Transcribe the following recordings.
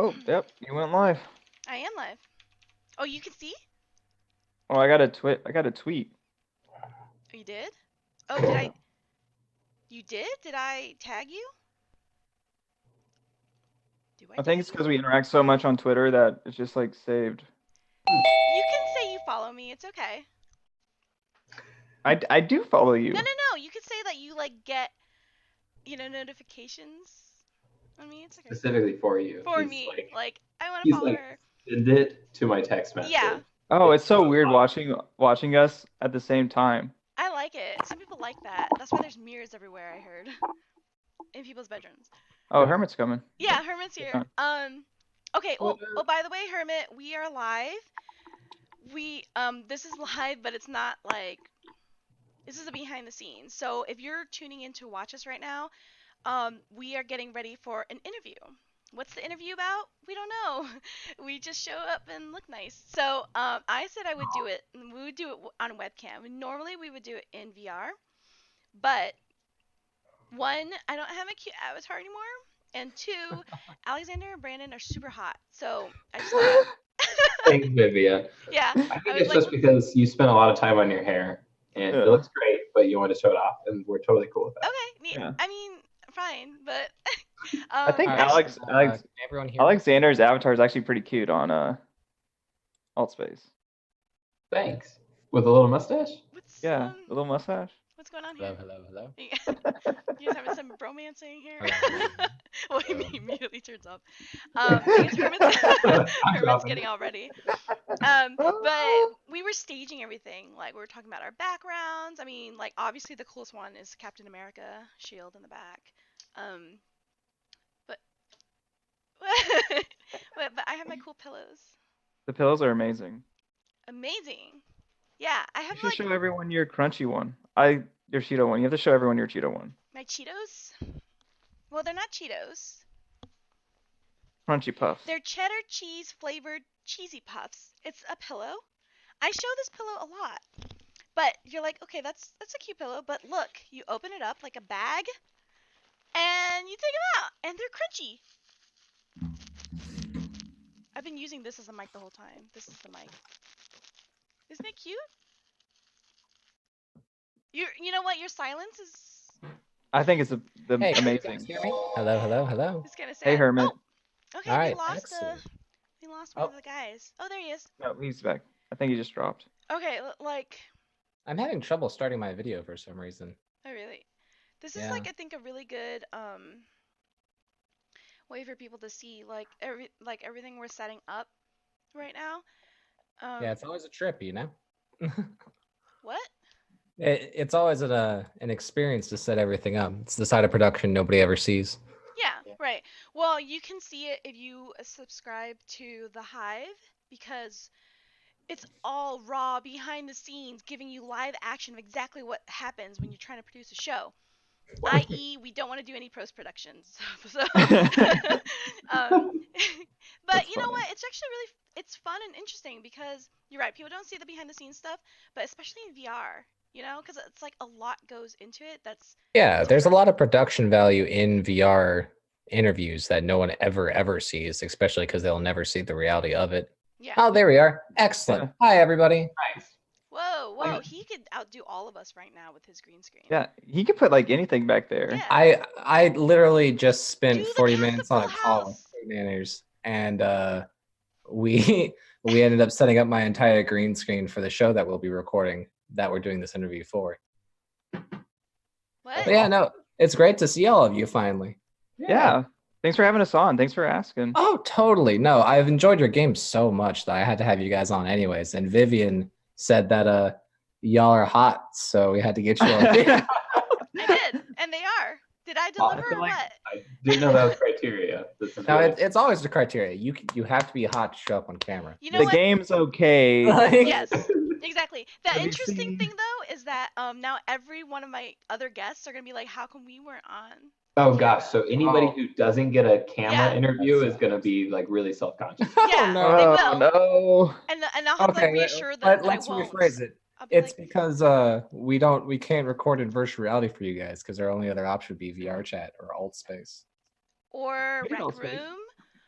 Oh, yep, you went live. I am live. Oh, you can see? Oh, I got a tweet. Oh, you did? Oh, did I? You did? Did I tag you? Do I I tag think it's you? because we interact so much on Twitter that it's just like saved. You can say you follow me. It's okay. I do follow you. No, no, no. You can say that you like get, notifications on me. It's okay. Specifically for you. For He's me, like, I want to he's follow like, her. send it to my text message. Yeah. Oh, it's so weird watching us at the same time. I like it. Some people like that. That's why there's mirrors everywhere. I heard in people's bedrooms. Oh, Hermit's coming. Yeah, Hermit's here. Okay. Oh, by the way, Hermit, we are live. This is live, but it's not like this is a behind the scenes. So if you're tuning in to watch us right now, we are getting ready for an interview. What's the interview about? We don't know. We just show up and look nice. So I said I would do it. We would do it on webcam. Normally we would do it in VR, but one, I don't have a cute avatar anymore, and two, Alexander and Brandon are super hot. So I just thought. Thanks, Vivian. Yeah. I think it's just because you spent a lot of time on your hair, and it looks great, but you want to show it off, and we're totally cool with that. Okay. Yeah. I mean, fine, but I think right, everyone here. Alexander's avatar is actually pretty cute on Altspace. Thanks. With a little mustache? Yeah, a little mustache. What's going on here? Hello. You guys having some bromancing here? Well, he immediately turns up. Hermit's getting all ready. But we were staging everything. Like, we were talking about our backgrounds. I mean, like, obviously the coolest one is Captain America shield in the back. But I have my cool pillows. The pillows are amazing. Amazing. Yeah, I have You should show everyone your crunchy one. Your Cheeto one. You have to show everyone your Cheeto one. My Cheetos? Well, they're not Cheetos. Crunchy puffs. They're cheddar cheese flavored cheesy puffs. It's a pillow. I show this pillow a lot. But you're like, okay, that's a cute pillow, but look, you open it up like a bag and you take them out and they're crunchy. I've been using this as a mic the whole time. This is the mic. Isn't it cute? You know what? Your silence is. I think it's Hey, amazing. Hear me? Hello. It's kind of sad. Hey, Hermit. Oh, okay, All right, we lost one of the guys. Oh, there he is. No, he's back. I think he just dropped. Okay, like. I'm having trouble starting my video for some reason. Oh, really? This is like, I think, a really good way for people to see everything we're setting up right now. Yeah, it's always a trip, you know. What? It's always an experience to set everything up. It's the side of production nobody ever sees. Yeah, right. Well, you can see it if you subscribe to the Hive, because it's all raw behind the scenes, giving you live action of exactly what happens when you're trying to produce a show. I.e., we don't want to do any post-production. So but you know what? It's actually it's fun and interesting, because you're right. People don't see the behind-the-scenes stuff, but especially in VR, because it's like a lot goes into it. There's a lot of production value in VR interviews that no one ever sees, especially because they'll never see the reality of it. Yeah. Oh, there we are. Excellent. Yeah. Hi, everybody. Nice. Whoa! He could outdo all of us right now with his green screen. Yeah, he could put like anything back there. Yeah. I literally just spent 40 minutes on a call with manners, and we ended up setting up my entire green screen for the show that we'll be recording, that we're doing this interview for. What? But yeah, no, it's great to see all of you finally. Yeah. Thanks for having us on. Thanks for asking. Oh, totally. No, I've enjoyed your game so much that I had to have you guys on anyways. And Vivian said that y'all are hot, so we had to get you on. I did, and they are. Did I deliver or what? I didn't know that was criteria. No, it's always the criteria. You have to be hot to show up on camera. You know the what? game's okay. Yes, exactly. The interesting thing though is that now every one of my other guests are gonna be like, "How come we weren't on?" Oh gosh, so anybody who doesn't get a camera interview is gonna be like really self-conscious. Yeah, no. they will. No. And I'll have to like reassure them that let's I won't. rephrase it. It's like, because we can't record in virtual reality for you guys, because our only other option would be VR chat or Altspace. Or Rec Room.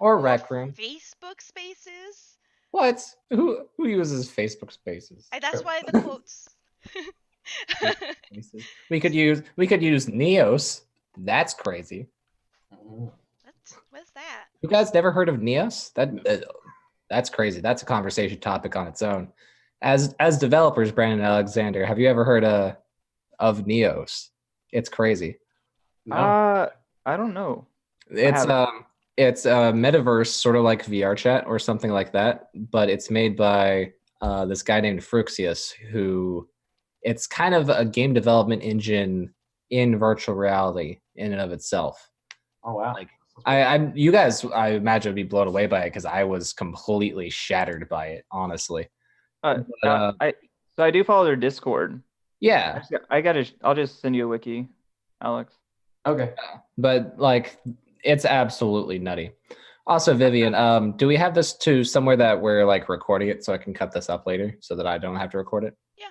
Or Rec Room. Facebook Spaces. What? Who uses Facebook Spaces? That's why the quotes. We could use Neos. That's crazy. What's that? You guys never heard of Neos? That's crazy. That's a conversation topic on its own. As developers, Brandon and Alexander, have you ever heard of Neos? It's crazy. No. I don't know. It's a metaverse, sort of like VR chat or something like that, but it's made by this guy named Fruxius, who it's kind of a game development engine in virtual reality in and of itself. Oh wow! Like you guys, I imagine would be blown away by it because I was completely shattered by it, honestly. So I do follow their Discord. Yeah, I'll just send you a wiki, Alex. Okay. But like, it's absolutely nutty. Also, Vivian, do we have this to somewhere that we're like recording it so I can cut this up later so that I don't have to record it? Yeah.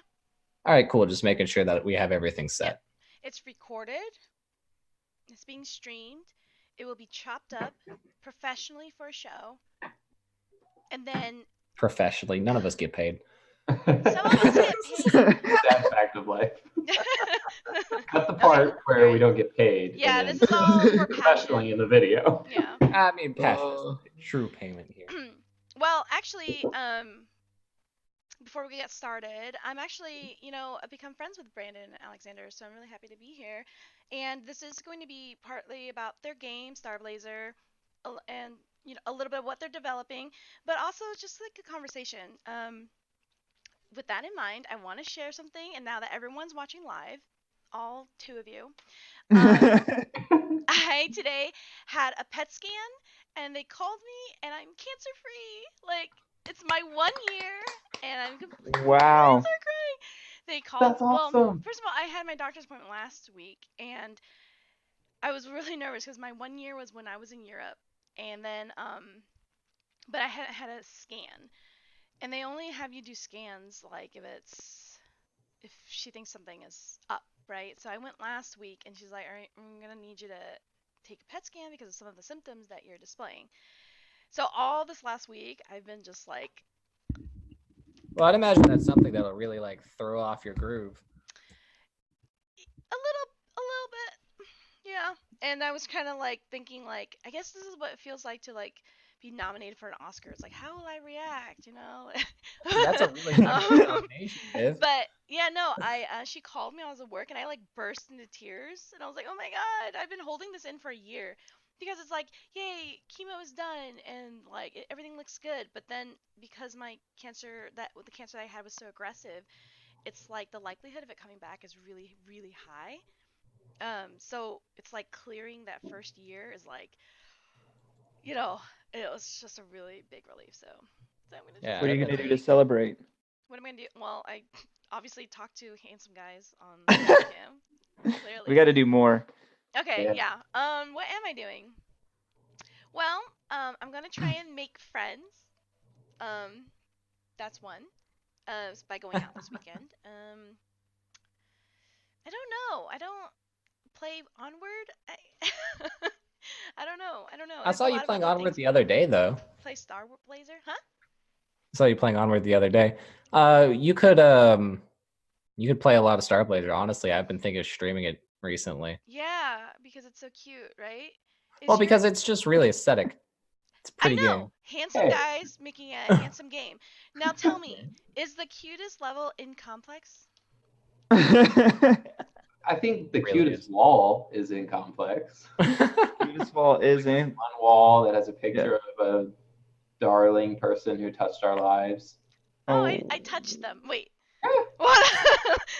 All right, cool. Just making sure that we have everything set. Yep. It's recorded. It's being streamed. It will be chopped up professionally for a show. And then... Professionally. None of us get paid. Some of us get paid. Sad fact of life. Cut the part where we don't get paid. Yeah, this is all for professionally in the video. Yeah. I mean, passion is true payment here. Well, actually, before we get started, I'm actually, I've become friends with Brandon and Alexander, so I'm really happy to be here. And this is going to be partly about their game, StarBlazer, and a little bit of what they're developing, but also just like a conversation. With that in mind, I want to share something, and now that everyone's watching live, all two of you, I today had a PET scan, and they called me, and I'm cancer-free. Like, it's my 1 year, and I'm completely Wow. cancer-free. They called. That's awesome. Well, first of all, I had my doctor's appointment last week, and I was really nervous because my 1 year was when I was in Europe, and then but I had a scan. And they only have you do scans like if she thinks something is up, right? So I went last week, and she's like, all right, I'm going to need you to take a PET scan because of some of the symptoms that you're displaying. So all this last week, I've been just like... Well, I'd imagine that's something that'll really like throw off your groove. A little bit, yeah. And I was kind of like thinking like, I guess this is what it feels like to like be nominated for an Oscar. It's like, how will I react, That's a really nice nomination, Viv. But yeah, no, she called me. I was at work, and I like burst into tears, and I was like, oh my god, I've been holding this in for a year, because it's like, yay, chemo is done, and like everything looks good. But then because the cancer that I had was so aggressive, it's like the likelihood of it coming back is really, really high. So it's like clearing that first year is like, it was just a really big relief. So I'm gonna what are you gonna do to celebrate? What am I gonna do? Well, I obviously talk to handsome guys on the cam. Clearly. We got to do more. Okay, yeah. What am I doing? Well, I'm gonna try and make friends. That's one. By going out this weekend. I don't know. I don't play Onward. I don't know. I saw you playing Onward the other day, though. Play StarBlazer, huh? I saw you playing Onward the other day. You could play a lot of StarBlazer. Honestly, I've been thinking of streaming it recently. Yeah, because it's so cute, right? Because it's just really aesthetic. It's a pretty I know. game. Handsome guys making a handsome game. Now tell me, is the cutest level in Complex? I think the Really cutest wall is in Complex. Cutest wall is in one wall that has a picture of a darling person who touched our lives. Oh, I touched them. Wait. What?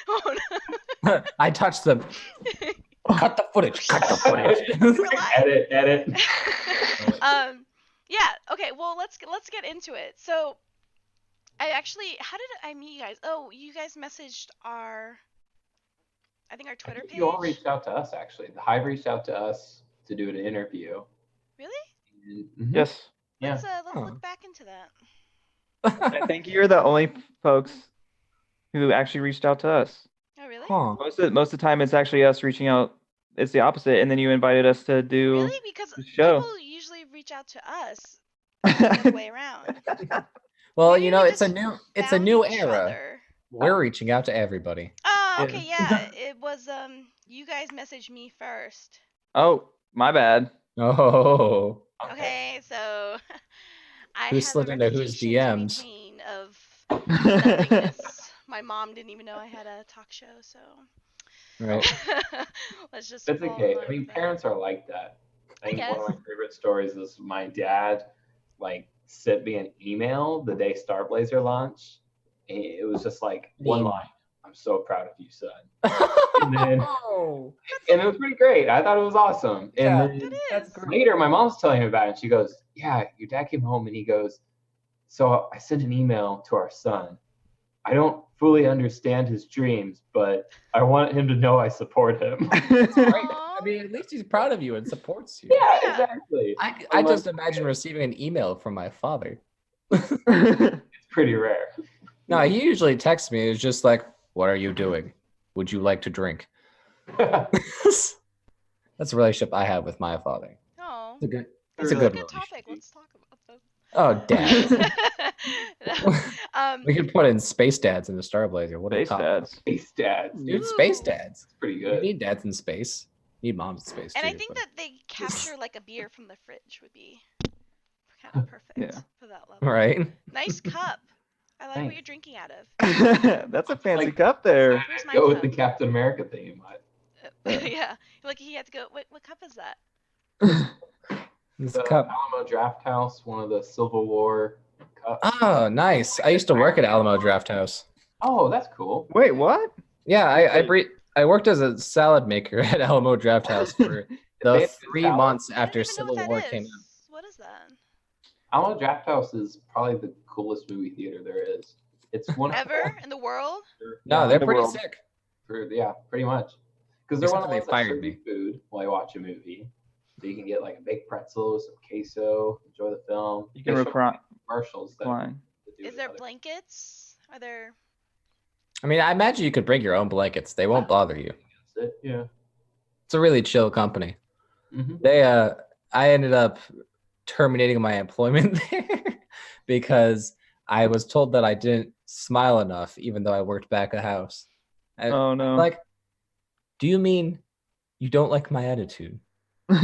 Oh, no. I touched them. Cut the footage. Cut the footage. Edit. Yeah. Okay. Well, let's get into it. So, how did I meet you guys? Oh, you guys messaged our Twitter page. You all reached out to us, actually. The Hive reached out to us to do an interview. Really? Mm-hmm. Yes. Yeah. Let's look back into that. I think you're the only folks who actually reached out to us. Oh, really? Huh. Most of the time, it's actually us reaching out. It's the opposite, and then you invited us to do Really? Because the show. people usually reach out to us the other way around. Well, Maybe you know, we it's a just new found each era. other. We're reaching out to everybody. Oh, Yeah. okay, yeah. It was you guys messaged me first. Oh, my bad. Oh, Okay, so I Who have slid a into whose reputation to DMs? maintain of nothingness. My mom didn't even know I had a talk show, so right. let's just It's fall okay. in line I mean, with that. parents are like that. I think one of my guess. favorite stories is my dad, like, sent me an email the day Starblazer launched. And it was just like one line. I'm so proud of you, son. And then, and it was pretty great. I thought it was awesome. And Yeah, then That is. later, my mom's telling me about it, and she goes, "Yeah, your dad came home, and he goes, so I sent an email to our son. I don't fully understand his dreams, but I want him to know I support him." Aw. I mean, at least he's proud of you and supports you. Yeah, Yeah. exactly. I just imagine receiving an email from my father. It's pretty rare. No, he usually texts me. It's just like, "What are you doing? Would you like to drink?" That's a relationship I have with my father. Oh. It's a good. This It's a is good a good relationship. topic. Let's talk about this. Oh, dad. No, We could put in space dads into Starblazer. What Space a top. dads. Space dads. Dude, space Ooh. dads. It's pretty You good. need dads in space. You need moms in space And too. I think but- that they capture like a beer from the fridge would be kind of perfect Yeah. for that level. Right? Nice cup. I like what Thanks. you're drinking out of. That's a fancy Like- cup there. Where's my Go with cup? the Captain America theme. Yeah. Like he had to go. What cup is that? This The cup. Alamo Draft House, one of the Civil War cups. Oh, nice. I used to work at Alamo Draft House. Oh, that's cool. Wait, what? Yeah, I worked as a salad maker at Alamo Draft House for They the have 3 salad. months I don't after even know Civil what War that came is. out. What is that? Alamo Draft House is probably the coolest movie theater there is. It's one of Ever in the world? No, Yeah, they're the pretty world. sick. yeah, pretty much. Because they're one Except of they the ones that fired serve me. you food while you watch a movie. So you can get like a baked pretzel, some queso, enjoy the film. You can They show recline. commercials that Recline. do Is with there other- blankets? Are there? I mean, I imagine you could bring your own blankets. They won't bother you. That's it, yeah. It's a really chill company. Mm-hmm. I ended up terminating my employment there because I was told that I didn't smile enough, even though I worked back a house. Oh no. Like, do you mean you don't like my attitude? And?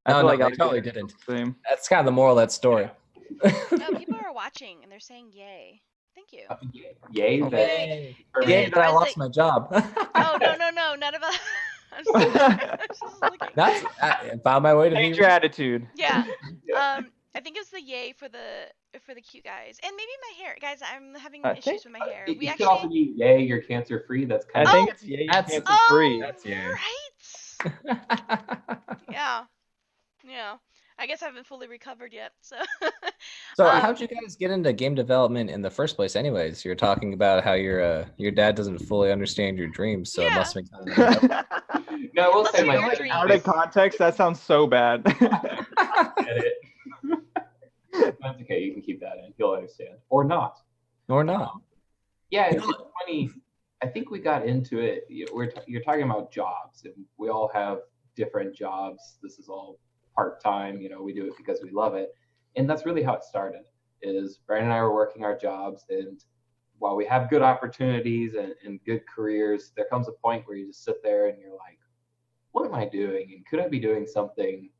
I No, feel like I I would totally do didn't. the same. That's kind of the moral of that story. Oh, people are watching and they're saying yay. Thank you. Yay, Okay. that Yay. Is Yay it- that I is lost it- my job. Oh no, none of us. I'm just looking. That's I found my way to Change be. your attitude. Yeah. Yeah. I think it's the yay for the cute guys, and maybe my hair, guys. I'm having I issues think- with my hair. It, We could also actually. be yay, you're cancer free. That's kind I of think it's yay, That's- cancer Oh, free. That's yay. right. Yeah. Yeah. I guess I haven't fully recovered yet. So. So how'd you guys get into game development in the first place? Anyways, you're talking about how your dad doesn't fully understand your dreams, so it must be kind of No, I will Must say be my your dad dream. Out of context, that sounds so bad. get it. That's okay. You can keep that in. He'll understand, or not. or not. Yeah, You it's know- funny. I think we got into it. You're talking about jobs, and we all have different jobs. This is all part time. We do it because we love it, and that's really how it started. Is Brian and I were working our jobs, and while we have good opportunities and good careers, there comes a point where you just sit there and you're like, what am I doing? And could I be doing something,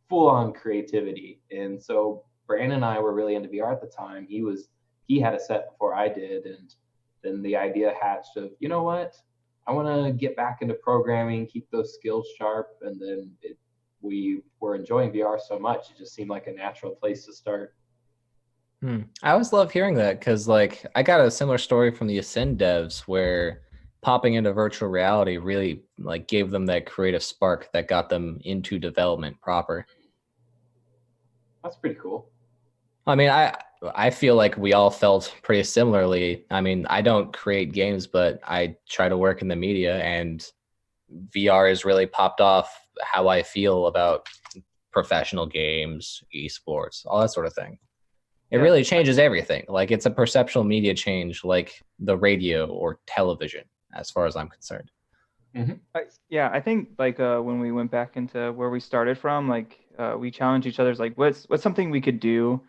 full on creativity? And so Brandon and I were really into VR at the time. He had a set before I did, and then the idea hatched of, you know what? I want to get back into programming, keep those skills sharp, and then we were enjoying VR so much, it just seemed like a natural place to start. I always love hearing that because, like, I got a similar story from the Ascend devs where popping into virtual reality really like gave them that creative spark that got them into development proper. That's pretty cool. I mean, I feel like we all felt pretty similarly. I mean, I don't create games, but I try to work in the media, and VR has really popped off how I feel about professional games, esports, all that sort of thing. It Yeah. really changes everything. Like, it's a perceptual media change, like the radio or television, as far as I'm concerned. Yeah, I think like when we went back into where we started from, like we challenged each other's like what's something we could do.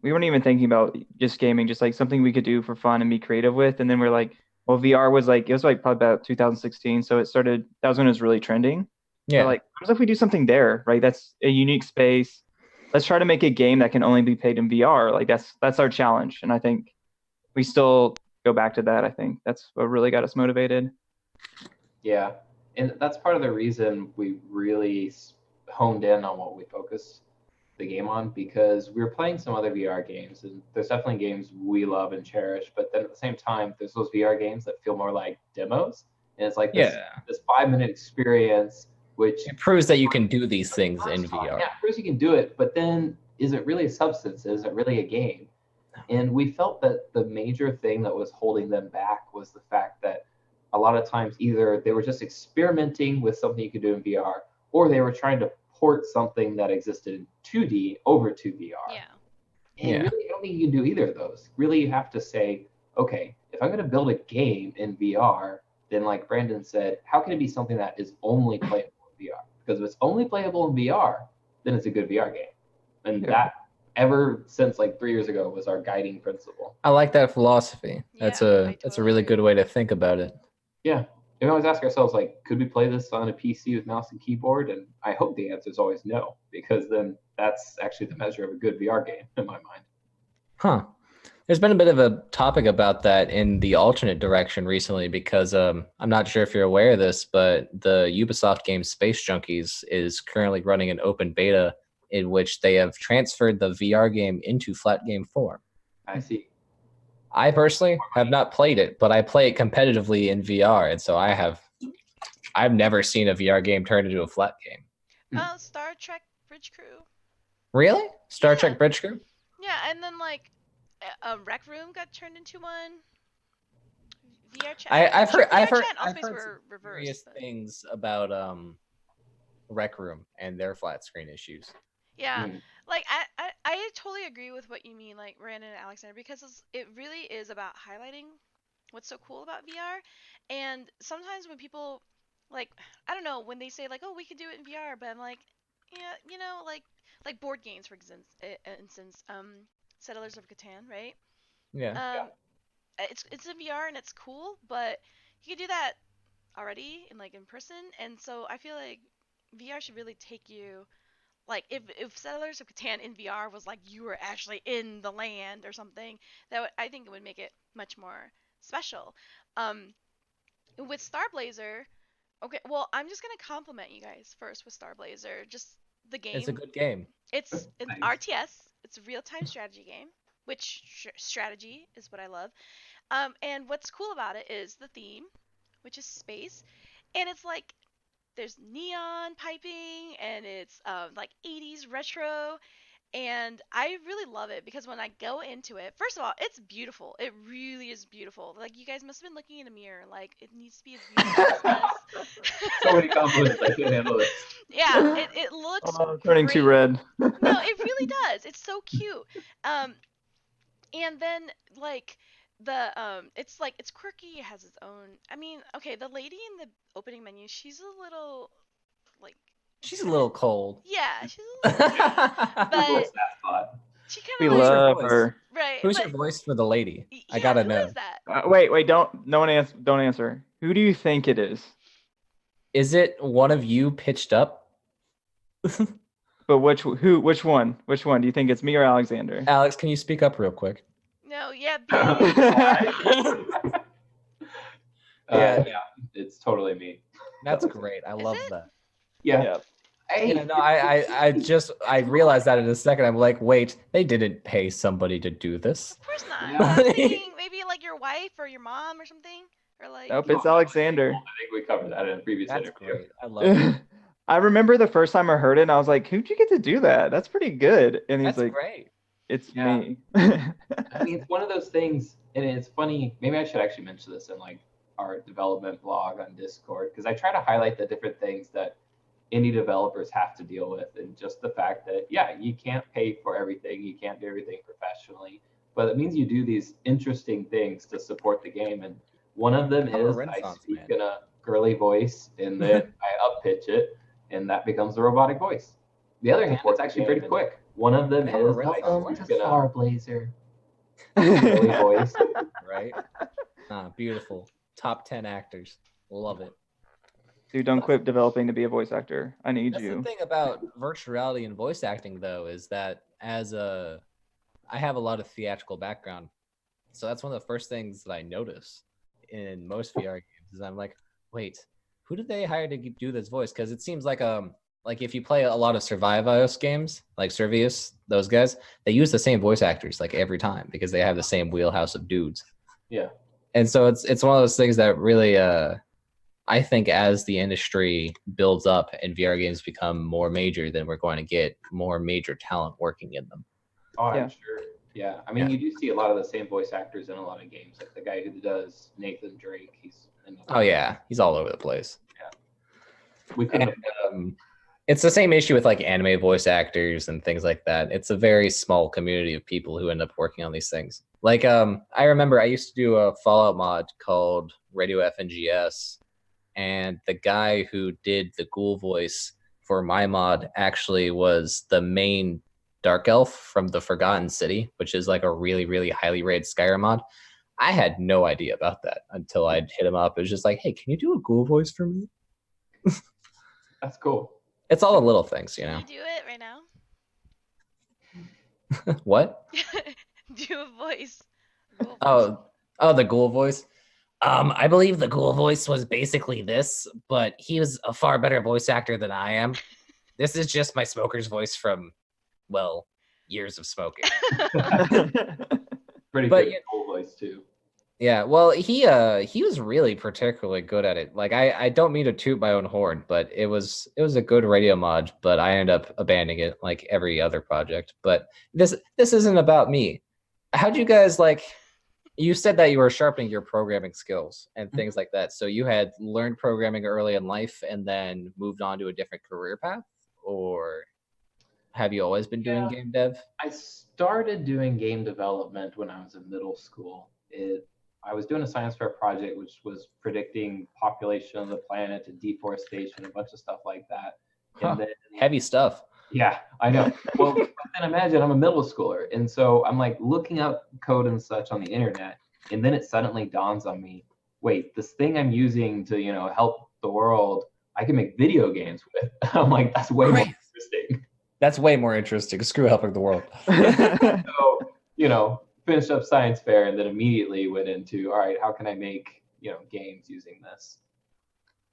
We weren't even thinking about just gaming, just like something we could do for fun and be creative with. And then we're like, well, VR was like it was like probably about 2016, so it started. That was when it was really trending. But Yeah. like, what if we do something there, right? That's a unique space. Let's try to make a game that can only be played in VR. Like that's our challenge, and I think we still go back to that. I think that's what really got us motivated. Yeah, and that's part of the reason we really honed in on what we focus the game on, because we were playing some other VR games, and there's definitely games we love and cherish, but then at the same time, there's those VR games that feel more like demos, and it's like this 5-minute experience, which It proves that you can do these things in VR. Yeah, it proves you can do it, but then is it really a substance? Is it really a game? And we felt that the major thing that was holding them back was the fact that a lot of times either they were just experimenting with something you could do in VR, or they were trying to port something that existed in 2D over to VR. Yeah. And really, I don't think you can do either of those. Really, you have to say, okay, if I'm going to build a game in VR, then like Brandon said, how can it be something that is only playable in VR? Because if it's only playable in VR, then it's a good VR game. And that ever since like 3 years ago was our guiding principle. I like that philosophy. Yeah, That's I a really agree. good way to think about it. Yeah. We always ask ourselves, like, could we play this on a PC with mouse and keyboard? And I hope the answer is always no, because then that's actually the measure of a good VR game in my mind. Huh. There's been a bit of a topic about that in the alternate direction recently, because I'm not sure if you're aware of this, but the Ubisoft game Space Junkies is currently running an open beta in which they have transferred the VR game into flat game form. I see. I personally have not played it, but I play it competitively in VR, and so I've never seen a VR game turned into a flat game. Oh, Star Trek Bridge Crew. Really? Star Yeah. Trek Bridge Crew? Yeah, and then like a Rec Room got turned into one. VR chat. I've heard Were various reversed. But... things about Rec Room and their flat screen issues. Yeah, like I totally agree with what you mean, like Brandon and Alexander, because it really is about highlighting what's so cool about VR. And sometimes when people, like, I don't know, when they say like, oh, we could do it in VR, but I'm like, yeah, you know, like board games, for instance, Settlers of Catan, right? Yeah. It's in VR and it's cool, but you can do that already in person. And so I feel like VR should really take you, like if Settlers of Catan in VR was like you were actually in the land or something, I think it would make it much more special. With Starblazer, okay, well, I'm just gonna compliment you guys first with Starblazer. Just the game. It's a good game. It's an RTS. It's a real-time strategy game, which strategy is what I love. And what's cool about it is the theme, which is space, and it's like there's neon piping, and it's like 80s retro, and I really love it because when I go into it, first of all, it's beautiful. It really is beautiful. Like, you guys must have been looking in a mirror. Like, it needs to be as beautiful as this. So many compliments. I can't handle this. Yeah, it looks turning great. too red. No, it really does. It's so cute. And then like it's like it's quirky. It has its own. I mean, okay, the lady in the opening menu, she's a little like. She's a little cold. Yeah, she's a little but she kind We of love her. Right. Who's your voice for the lady? I gotta know. Who is that? Wait, don't answer. Who do you think it is? Is it one of you pitched up? But which one? Which one? Do you think it's me or Alexander? Alex, can you speak up real quick? No, yeah, yeah, it's totally me. That's great. I love that. Yeah. I realized that in a second. I'm like, wait, they didn't pay somebody to do this. Of course not. I was thinking maybe like your wife or your mom or something, or like. Nope, it's Alexander. I think we covered that in a previous interview. Great. I love it. I remember the first time I heard it, and I was like, "Who'd you get to do that? That's pretty good." And he's like, great. It's me. I mean, it's one of those things, and it's funny. Maybe I should actually mention this in like our development blog on Discord, because I try to highlight the different things that indie developers have to deal with, and just the fact that you can't pay for everything, you can't do everything professionally, but it means you do these interesting things to support the game. And one of them is I speak in a girly voice, and then I up pitch it, and that becomes the robotic voice. The other hand, it's actually pretty quick. One of them is welcome to Starblazer. Girly voice. Right? Beautiful. Top 10 actors. Love it. Dude, don't quit developing to be a voice actor. I need That's you. the thing about virtual reality and voice acting, though, is that I have a lot of theatrical background. So that's one of the first things that I notice in most VR games is I'm like, wait, who did they hire to do this voice? Because it seems like if you play a lot of Survivios games, like Survios, those guys, they use the same voice actors like every time because they have the same wheelhouse of dudes. Yeah. And so it's one of those things that really I think as the industry builds up and VR games become more major, then we're going to get more major talent working in them. Oh, I'm sure. Yeah, I mean, you do see a lot of the same voice actors in a lot of games. Like the guy who does Nathan Drake, he's he's all over the place. Yeah, we couldn't. It's the same issue with like anime voice actors and things like that. It's a very small community of people who end up working on these things. Like I remember I used to do a Fallout mod called Radio FNGS, and the guy who did the ghoul voice for my mod actually was the main Dark Elf from the Forgotten City, which is like a really, really highly rated Skyrim mod. I had no idea about that until I'd hit him up. It was just like, hey, can you do a ghoul voice for me? That's cool. It's all the little things, you know. Can you do it right now? What? Do a voice. Oh, the ghoul voice. I believe the ghoul voice was basically this, but he was a far better voice actor than I am. This is just my smoker's voice from, well, years of smoking. Pretty good ghoul voice too. Yeah, well, he was really particularly good at it. Like I don't mean to toot my own horn, but it was a good radio mod, but I ended up abandoning it like every other project. But this isn't about me. How'd you guys like? You said that you were sharpening your programming skills and things like that. So you had learned programming early in life and then moved on to a different career path, or have you always been doing game dev? I started doing game development when I was in middle school. I was doing a science fair project which was predicting population of the planet and deforestation, a bunch of stuff like that. And then, heavy stuff. Yeah, I know. Well, then imagine I'm a middle schooler, and so I'm like looking up code and such on the internet, and then it suddenly dawns on me, wait, this thing I'm using to, help the world, I can make video games with. I'm like, that's way more interesting. That's way more interesting. Screw helping the world. So, finished up science fair and then immediately went into, all right, how can I make, games using this?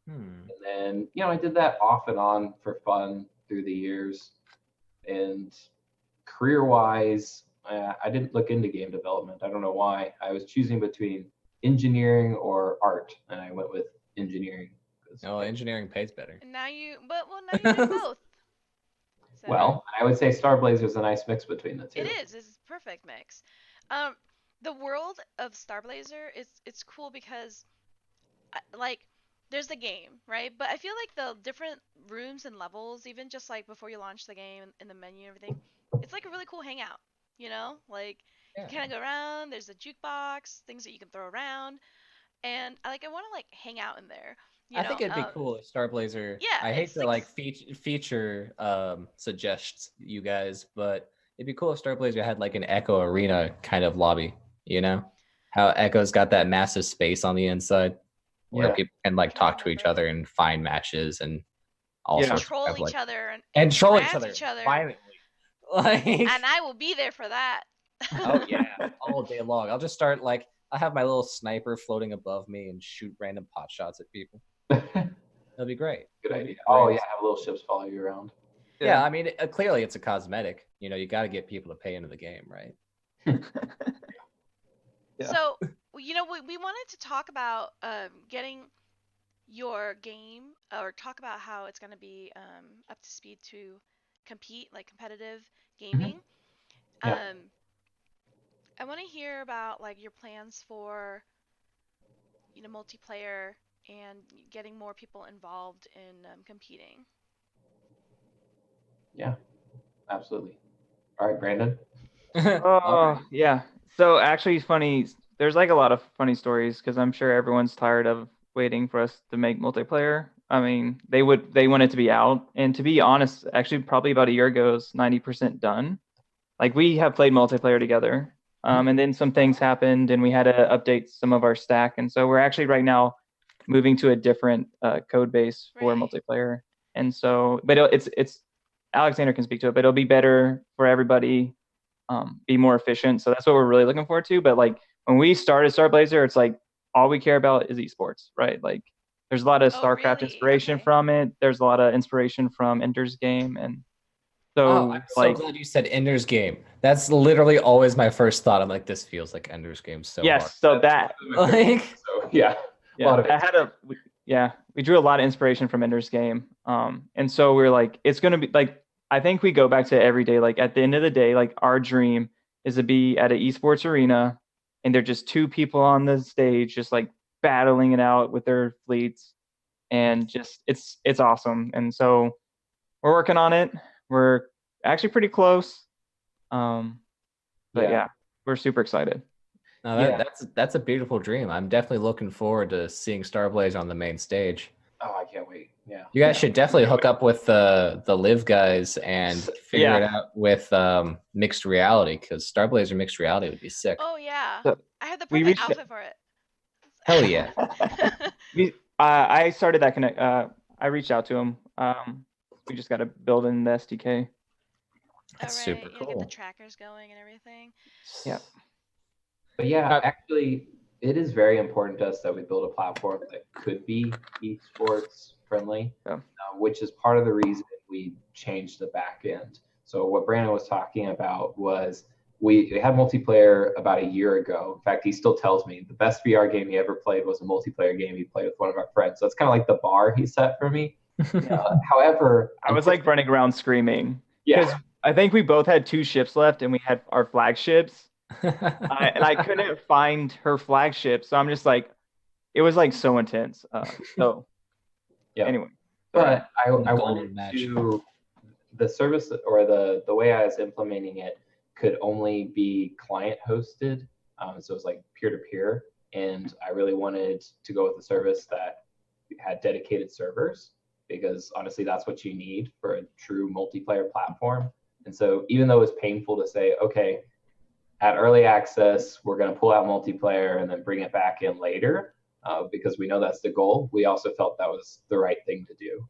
And then, I did that off and on for fun through the years. And career-wise, I didn't look into game development. I don't know why. I was choosing between engineering or art, and I went with engineering. No, engineering pays better. And now you're doing both. So, well, I would say Starblazer is a nice mix between the two. It is. It's a perfect mix. The world of Starblazer it's cool because, there's the game, right? But I feel like the different rooms and levels, even just like before you launch the game in the menu and everything, it's like a really cool hangout, you kind of go around, there's a jukebox, things that you can throw around, and I want to hang out in there. I think it'd be cool if Starblazer. Yeah, I hate to feature suggest you guys, but it'd be cool if Starblazer had like an Echo Arena kind of lobby. How Echo's got that massive space on the inside where people can talk to each other and find matches and all sorts troll of each other and troll each other. Violently. And I will be there for that. Oh yeah, all day long. I'll just start I have my little sniper floating above me and shoot random pot shots at people. That'd be great. Good idea. Oh yeah, have little ships follow you around. Yeah, I mean, clearly it's a cosmetic. You got to get people to pay into the game, right? Yeah. So, we wanted to talk about getting your game, or talk about how it's going to be up to speed to compete, competitive gaming. Yeah. I want to hear about your plans for multiplayer and getting more people involved in competing. Yeah, absolutely. All right, Brandon. Yeah. So actually, funny. There's a lot of funny stories because I'm sure everyone's tired of waiting for us to make multiplayer. I mean, they want it to be out, and to be honest, actually probably about a year ago, it's 90% done. Like we have played multiplayer together, and then some things happened, and we had to update some of our stack, and so we're actually right now moving to a different code base for Right. multiplayer. And so, but it's Alexander can speak to it, but it'll be better for everybody, be more efficient. So that's what we're really looking forward to. But like when we started Starblazer, it's like all we care about is esports, right? Like there's a lot of Oh, StarCraft really? inspiration Okay. from it. There's a lot of inspiration from Ender's Game, and Oh, I'm so so like glad you said Ender's Game. That's literally always my first thought. I'm like, this feels like Ender's Game so hard. yes, so that Like, So yeah, a yeah, lot of that had a yeah, we drew a lot of inspiration from Ender's Game. And so we are like, it's gonna be like I think we go back to every day. Like at the end of the day, like our dream is to be at an esports arena, and they're just two people on the stage, just like battling it out with their fleets, and just it's awesome. And so we're working on it. We're actually pretty close. But yeah, we're super excited. no, that's a beautiful dream. I'm definitely looking forward to seeing Starblaze on the main stage. Oh, I can't wait. Yeah. You guys should definitely hook up with the Live guys and figure it out with mixed reality, because Starblazer mixed reality would be sick. Oh yeah. So I had the we perfect reached outfit for it. Hell yeah. I started that connect. I reached out to him. We just got to build in the SDK. That's All right, super you get the cool. trackers going and everything. Yeah. But yeah, actually, it is very important to us that we build a platform that could be esports friendly, Yeah. Which is part of the reason we changed the back end. So what Brandon was talking about was we had multiplayer about a year ago. In fact, he still tells me the best VR game he ever played was a multiplayer game he played with one of our friends. So it's kind of like the bar he set for me. However, I was like running around screaming because yeah, I think we both had 2 ships left, and we had our flagships. And I couldn't find her flagship, so I'm just like, it was like so intense. So yeah. anyway, But I Golden wanted match. to the service or the way I was implementing it could only be client hosted. So it was like peer to peer. And I really wanted to go with a service that had dedicated servers because honestly, that's what you need for a true multiplayer platform. And so even though it was painful to say, okay, at early access, we're going to pull out multiplayer and then bring it back in later because we know that's the goal. We also felt that was the right thing to do.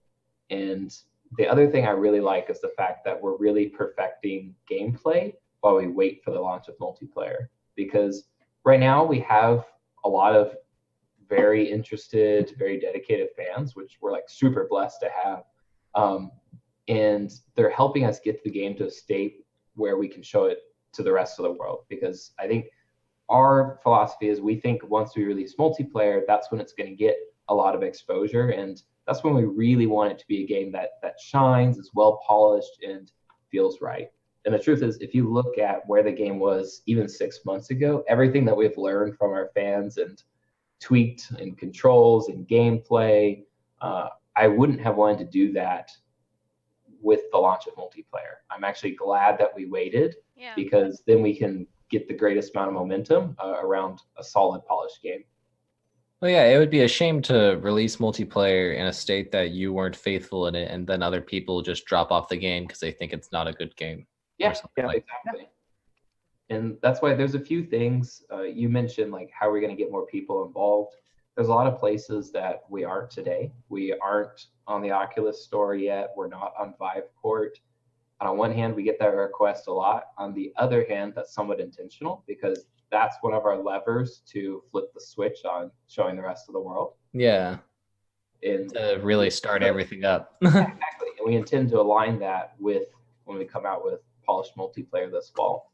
And the other thing I really like is the fact that we're really perfecting gameplay while we wait for the launch of multiplayer. Because right now we have a lot of very interested, very dedicated fans, which we're like super blessed to have. And they're helping us get the game to a state where we can show it to the rest of the world. Because I think our philosophy is we think once we release multiplayer, that's when it's going to get a lot of exposure. And that's when we really want it to be a game that shines, is well polished, and feels right. And the truth is, if you look at where the game was even 6 months ago, everything that we've learned from our fans and tweaked in controls and gameplay, I wouldn't have wanted to do that with the launch of multiplayer. I'm actually glad that we waited because then we can get the greatest amount of momentum around a solid, polished game. Well, yeah, it would be a shame to release multiplayer in a state that you weren't faithful in it, and then other people just drop off the game because they think it's not a good game. Yeah, like exactly. Yeah. And that's why there's a few things you mentioned, like how we're going to get more people involved. There's a lot of places that we aren't today. We aren't on the Oculus Store yet. We're not on Viveport. And on one hand, we get that request a lot. On the other hand, that's somewhat intentional because that's one of our levers to flip the switch on showing the rest of the world. Yeah. And to really start everything up. Exactly. And we intend to align that with when we come out with polished multiplayer this fall.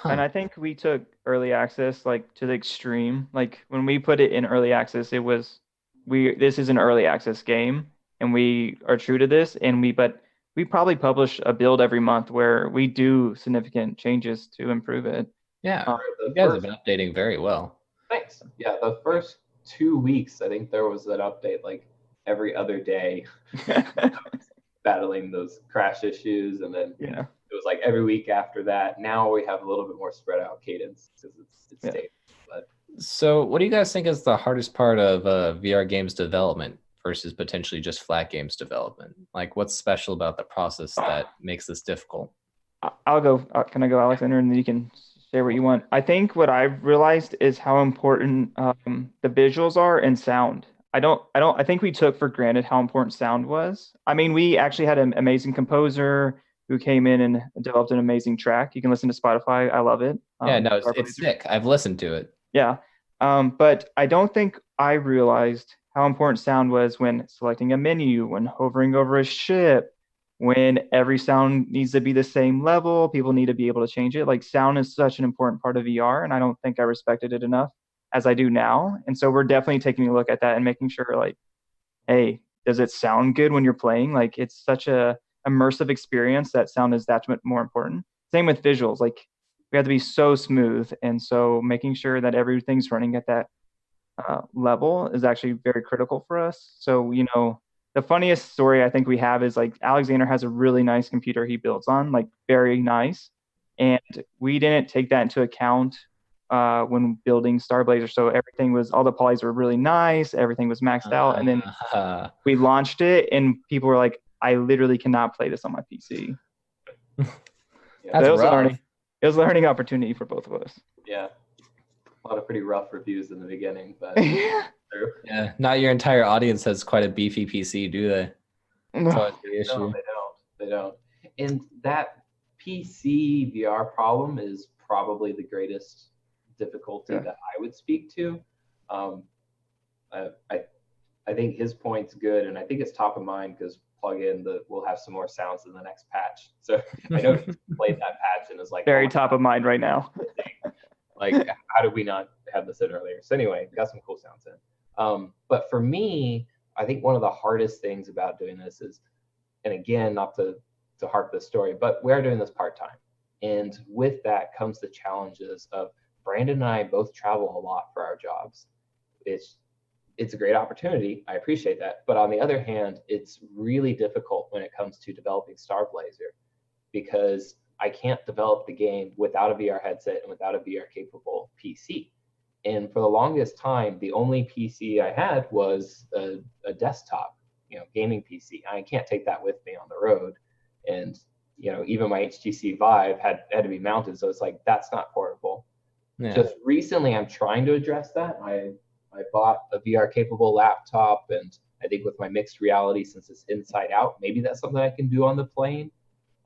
And I think we took early access like to the extreme. Like when we put it in early access, it was this is an early access game, and we are true to this. And but we probably publish a build every month where we do significant changes to improve it. Yeah, you guys have been updating very well. Thanks. Yeah, the first 2 weeks, I think there was an update like every other day, battling those crash issues, and then it was like every week after that. Now we have a little bit more spread out cadence because it's stable. But So, what do you guys think is the hardest part of VR games development versus potentially just flat games development? Like, what's special about the process that makes this difficult? I'll go. Can I go, Alexander, and then you can say what you want. I think what I've realized is how important the visuals are and sound. I think we took for granted how important sound was. I mean, we actually had an amazing composer who came in and developed an amazing track. You can listen to Spotify. I love it. Yeah, no, it's Starblazer. sick. I've listened to it. Yeah. But I don't think I realized how important sound was when selecting a menu, when hovering over a ship, when every sound needs to be the same level. People need to be able to change it. Like sound is such an important part of VR, and I don't think I respected it enough as I do now. And so we're definitely taking a look at that and making sure, like, hey, does it sound good when you're playing? Like it's such a immersive experience that sound is that much more important. Same with visuals. Like we have to be so smooth, and so making sure that everything's running at that level is actually very critical for us. So the funniest story I think we have is like Alexander has a really nice computer he builds on, like very nice, and we didn't take that into account when building Starblazer. So everything was all the polys were really nice, everything was maxed out, and then Uh, we launched it, and people were like, "I literally cannot play this on my PC." Yeah. that's That was a rough. it was a learning opportunity for both of us. Yeah. A lot of pretty rough reviews in the beginning, but true. Yeah, not your entire audience has quite a beefy PC, do they? That's No. always the No, issue. they don't. They don't. And that PC VR problem is probably the greatest difficulty Yeah. that I would speak to. Um, I I think his point's good, and I think it's top of mind because plug in the we'll have some more sounds in the next patch. So I know he's played that patch and is like, Very oh top of mind right now. like how did we not have this in earlier? So anyway, got some cool sounds in. But for me, I think one of the hardest things about doing this is, and again, not to harp this story, but we are doing this part time, and with that comes the challenges of Brandon and I both travel a lot for our jobs. It's it's a great opportunity. I appreciate that. But on the other hand, it's really difficult when it comes to developing Starblazer because I can't develop the game without a VR headset and without a VR capable PC. And for the longest time, the only PC I had was a desktop, gaming PC. I can't take that with me on the road. And, even my HTC Vive had to be mounted. So it's like, that's not portable. Yeah. Just recently, I'm trying to address that. I bought a VR capable laptop, and I think with my mixed reality, since it's inside out, maybe that's something I can do on the plane.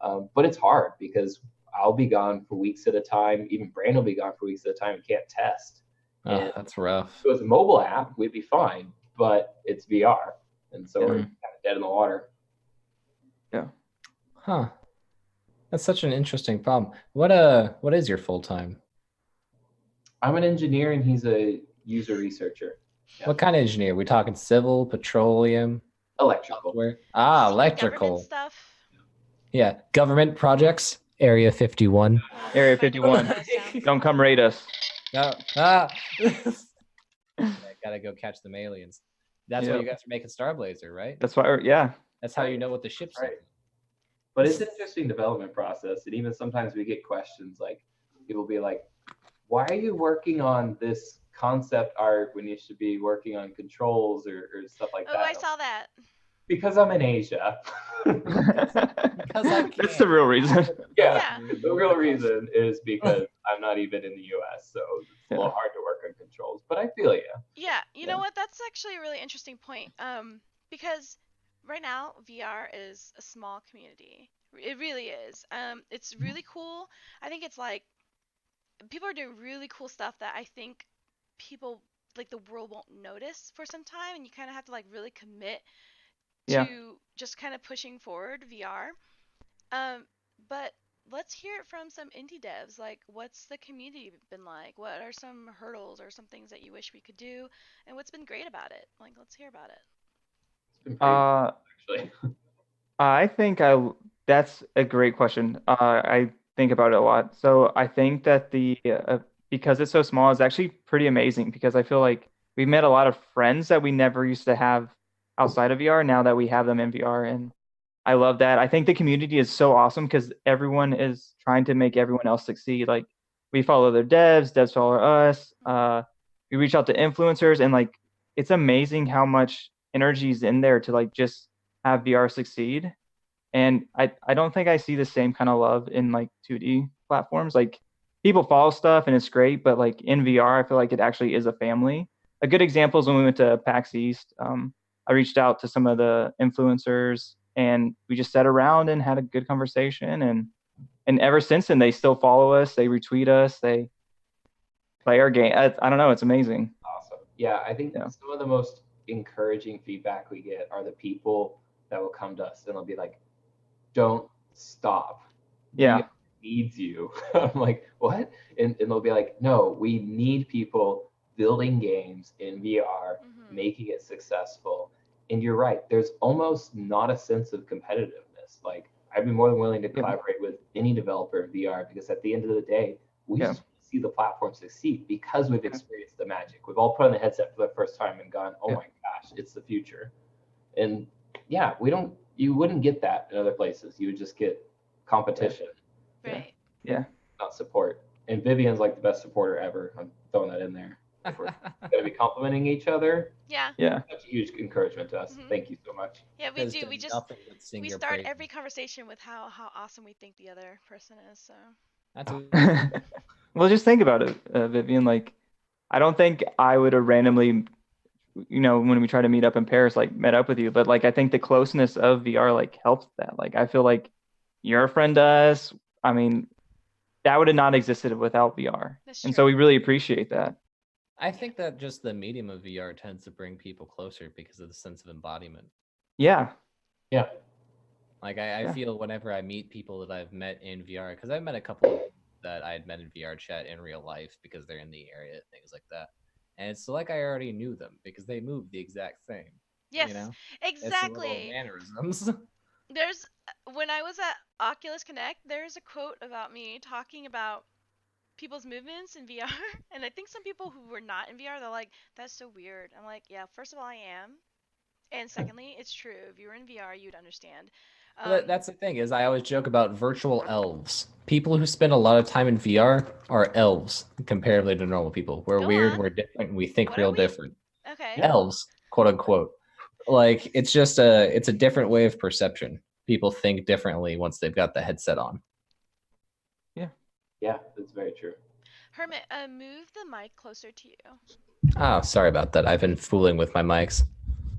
But it's hard because I'll be gone for weeks at a time. Even Brand will be gone for weeks at a time and can't test. Oh, And that's rough. if it was a mobile app, we'd be fine, but it's VR. And so we're Yeah. kind of dead in the water. Yeah. Huh. That's such an interesting problem. What is your full time? I'm an engineer and he's a user researcher. Yeah. What kind of engineer? We talking civil, petroleum, Electrical. software? Government Electrical. stuff. Yeah, government projects. Area 51. Area Find a 51. good sound. Don't come raid us. No. I gotta go catch them aliens. That's why Yep. you guys are making Starblazer, right? That's why, yeah. That's how you know what the ship's Right. like. But it's an interesting development process. And even sometimes we get questions like people be like, why are you working on this concept art when you should be working on controls or stuff like Oh, that? I saw that. Because I'm in Asia. Because I That's the real reason. Yeah. Yeah. The real reason is because I'm not even in the US, so it's a little Yeah. hard to work on controls. But I feel you. Yeah, you know Yeah. what? That's actually a really interesting point. Because right now VR is a small community. It really is. It's really cool. I think it's like people are doing really cool stuff that I think people like the world won't notice for some time, and you kind of have to like really commit Yeah. to just kind of pushing forward VR. But let's hear it from some indie devs. Like, what's the community been like? What are some hurdles or some things that you wish we could do? And what's been great about it? Like, let's hear about it. It's been pretty Uh, actually. I think that's a great question. I think about it a lot. So I think that because it's so small, it's actually pretty amazing because I feel like we met a lot of friends that we never used to have outside of VR. Now that we have them in VR, and I love that. I think the community is so awesome because everyone is trying to make everyone else succeed. Like we follow their devs, devs follow us. we reach out to influencers, and like it's amazing how much energy is in there to like just have VR succeed. And I don't think I see the same kind of love in like 2D platforms. Like people follow stuff and it's great, but like in VR, I feel like it actually is a family. A good example is when we went to PAX East. I reached out to some of the influencers and we just sat around and had a good conversation. And ever since then, they still follow us, they retweet us, they play our game. I don't know, it's amazing. Awesome. Yeah, I think Yeah. some of the most encouraging feedback we get are the people that will come to us and they'll be like, "Don't stop. VR Yeah. needs you." I'm like, "What?" And they'll be like, "No, we need people building games in VR, making it successful." And you're right. There's almost not a sense of competitiveness. Like I'd be more than willing to Yep. collaborate with any developer in VR because at the end of the day, we Yeah. just want to see the platform succeed because we've experienced the magic. We've all put on the headset for the first time and gone, "Oh Yeah. my gosh, it's the future." And yeah, you wouldn't get that in other places. You would just get competition, Right. Yeah. not support. And Vivian's like the best supporter ever. I'm throwing that in there. If we're going to be complimenting each other, Yeah. Yeah. such a huge encouragement to us. Thank you so much. Yeah, we Has do. done We just nothing but sing we your start praise. every conversation with how awesome we think the other person is. So That's Well, just think about it, Vivian. Like, I don't think I would have randomly, when we try to meet up in Paris, like met up with you. But like, I think the closeness of VR like helps that. Like, I feel like you're a friend to us. I mean, that would have not existed without VR. that's And true. so we really appreciate that. I think that just the medium of VR tends to bring people closer because of the sense of embodiment. Yeah. Yeah. Like I Yeah. feel whenever I meet people that I've met in VR, because I've met a couple that I had met in VR chat in real life because they're in the area, things like that. And it's like I already knew them because they move the exact same. Yes, You know? It's the little exactly. mannerisms. There's when I was at Oculus Connect, there's a quote about me talking about people's movements in VR, and I think some people who were not in VR, they're like, "That's so weird." I'm like, "Yeah, first of all, I am, and secondly, it's true. If you were in VR, you'd understand." That's the thing is I always joke about virtual elves. People who spend a lot of time in VR are elves comparatively to normal people. We're Go weird, on. we're different, we think What real are we? different. Okay. Yeah. Elves, quote unquote. Like it's a different way of perception. People think differently once they've got the headset on. Yeah. Yeah, that's very true. Hermit, move the mic closer to you. Oh, sorry about that. I've been fooling with my mics.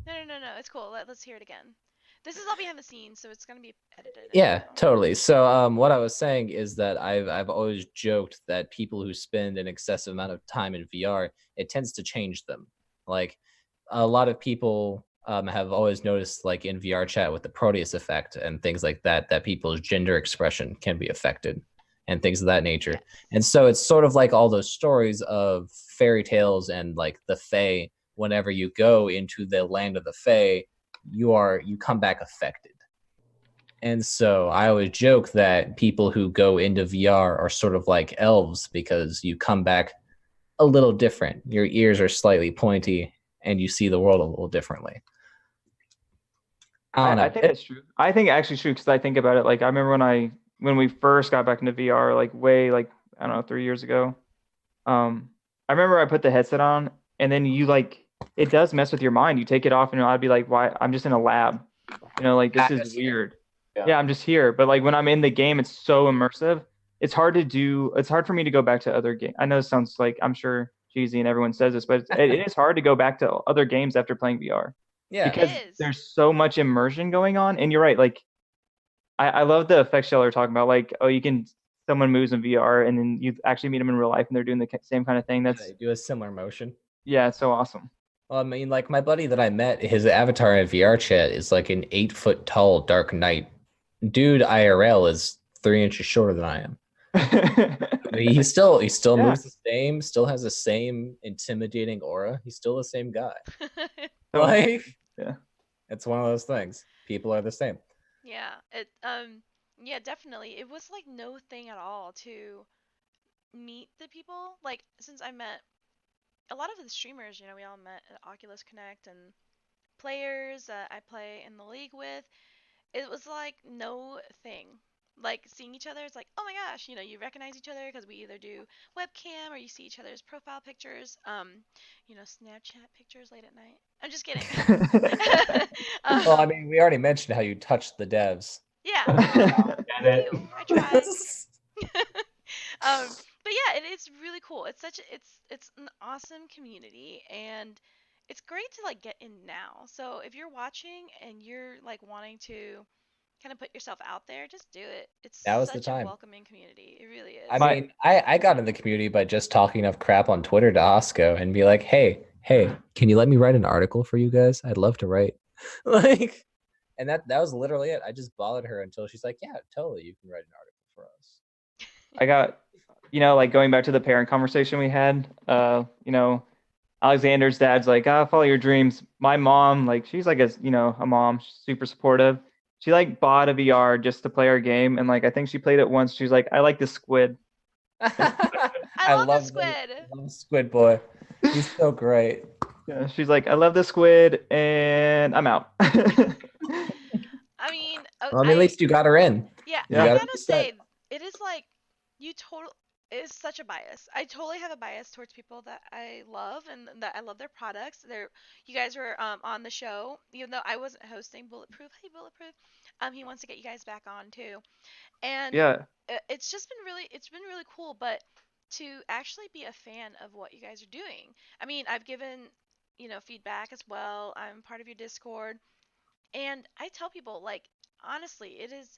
No. It's cool. Let's hear it again. This is all behind the scenes, so it's gonna be edited. Yeah, totally. So what I was saying is that I've always joked that people who spend an excessive amount of time in VR, it tends to change them. Like a lot of people have always noticed, like in VR chat with the Proteus effect and things like that, that people's gender expression can be affected and things of that nature. Yes. And so it's sort of like all those stories of fairy tales and like the Fae. Whenever you go into the land of the Fae, you come back affected. And so I always joke that people who go into VR are sort of like elves because you come back a little different. Your ears are slightly pointy and you see the world a little differently. I don't know. I think that's true. I think actually true because I think about it. Like I remember when we first got back into VR, like way like I don't know 3 years ago. I remember I put the headset on, and then you like it does mess with your mind. You take it off, and I'd be like, "Why? I'm just in a lab. Like this is weird." Yeah, I'm just here. But like when I'm in the game, it's so immersive. It's hard to do. It's hard for me to go back to other games. I know it sounds like I'm sure cheesy and everyone says this, but it is hard to go back to other games after playing VR. Yeah. Because It is. there's so much immersion going on. And you're right. Like I love the effects y'all are talking about. Like, oh, someone moves in VR and then you actually meet them in real life and they're doing the same kind of thing. They do a similar motion. Yeah, it's so awesome. Well, I mean, like my buddy that I met, his avatar in VR chat is like an 8-foot tall Dark Knight. Dude, IRL is 3 inches shorter than I am. He still moves the same, still has the same intimidating aura. He's still the same guy. Like, yeah, it's one of those things. People are the same. Yeah, yeah, definitely. It was like no thing at all to meet the people. Like since I met a lot of the streamers, we all met at Oculus Connect and players that I play in the league with. It was like no thing. like seeing each other. It's like, oh my gosh, you recognize each other because we either do webcam or you see each other's profile pictures, Snapchat pictures late at night. I'm just kidding. Well, I mean, we already mentioned how you touched the devs. Yeah, Get it? I tried. But yeah, it's really cool. It's an awesome community, and it's great to like get in now. So if you're watching and you're like wanting to kind of put yourself out there, just do it. It's Now is the such a time. welcoming community. It really I is. mean, I got in the community by just talking enough crap on Twitter to Osco and be like, hey, can you let me write an article for you guys? I'd love to write. Like, and that was literally it. I just bothered her until she's like, yeah, totally, you can write an article for us. I got, like going back to the parent conversation we had, Alexander's dad's like, follow your dreams. My mom, like, she's like a mom, super supportive. She like bought a VR just to play our game, and like I think she played it once. She's like, I like the squid. I love the squid. I love Squid Boy. He's so great. Yeah, she's like, I love the squid, and I'm out. I mean, Well, at least you got her in. Yeah, Yeah. I You gotta say, it is like it's such a bias. I totally have a bias towards people that I love and that I love their products. You guys were on the show, even though I wasn't hosting Bulletproof. Hey, Bulletproof. He wants to get you guys back on too, and Yeah. it's been really cool. But to actually be a fan of what you guys are doing, I mean, I've given feedback as well. I'm part of your Discord, and I tell people like honestly, it is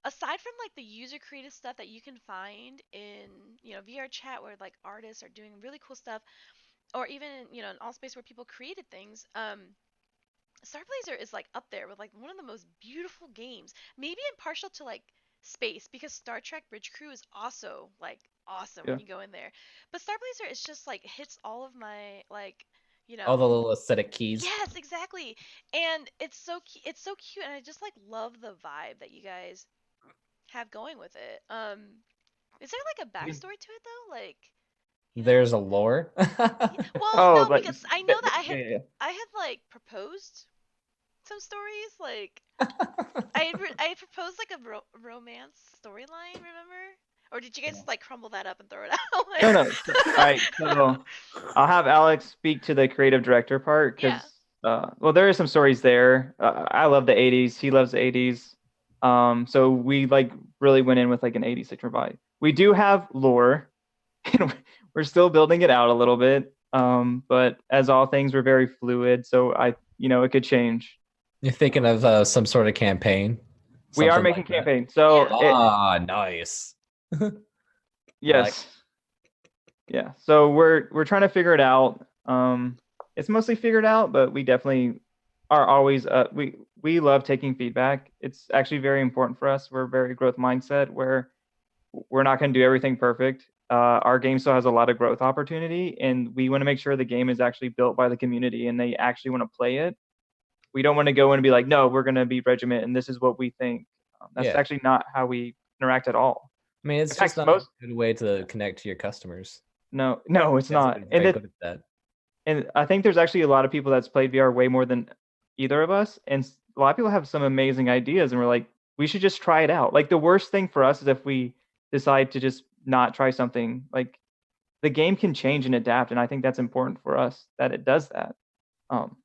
aside from like the user created stuff that you can find in VR chat where like artists are doing really cool stuff, or even in all space where people created things. Starblazer is like up there with like one of the most beautiful games. Maybe I'm partial to like space because Star Trek Bridge Crew is also like awesome when Yeah. you go in there, but Starblazer is just like hits all of my like all the little aesthetic keys. Yes, exactly. And it's so cute, and I just like love the vibe that you guys have going with it. Is there like a backstory to it though? Like, There's a lore. well, Oh, no, like because I know that yeah. I had like proposed some stories. Like, I had proposed like a romance storyline. Remember? Or did you guys like crumble that up and throw it out? No, no. All right, so I'll have Alex speak to the creative director part Yeah. because, well, there are some stories there. I love the '80s. He loves the '80s. So we like really went in with like an '80s signature vibe. We do have lore, and we're still building it out a little bit. But as all things, we're very fluid. So it could change. You're thinking of some sort of campaign. We are Something making like that? campaign. So Nice. yes. Yeah. So we're trying to figure it out. It's mostly figured out, but we definitely are always we love taking feedback. It's actually very important for us. We're very growth mindset where we're not going to do everything perfect. Our game still has a lot of growth opportunity, and we want to make sure the game is actually built by the community and they actually want to play it. We don't want to go in and be like, no, we're going to be regiment and this is what we think. That's actually not how we interact at all. I mean, it's In fact, just not a good way to connect to your customers. No, it's not. And good at that. And I think there's actually a lot of people that's played VR way more than either of us. And a lot of people have some amazing ideas, and we're like, we should just try it out. Like the worst thing for us is if we decide to just not try something. Like the game can change and adapt, and I think that's important for us that it does that. I don't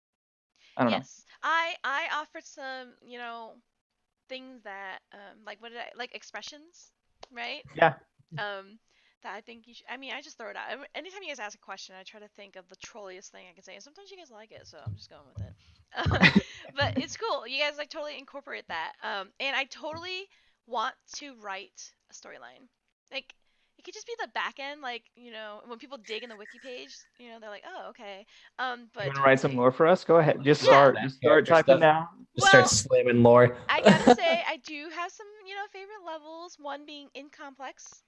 know. Yes, I offered some things that like what did I like expressions, right? Yeah. That I think you should. I mean, I just throw it out. Anytime you guys ask a question, I try to think of the trolliest thing I can say. And sometimes you guys like it, so I'm just going with it. But it's cool. You guys like totally incorporate that. And I totally want to write a storyline. Like it could just be the back end, like when people dig in the wiki page, they're like, oh, okay. But You want to totally. write some lore for us? Go ahead. Just Yeah. start typing now. Just start slamming lore. I gotta say, I do have some, favorite levels. One being Incomplex.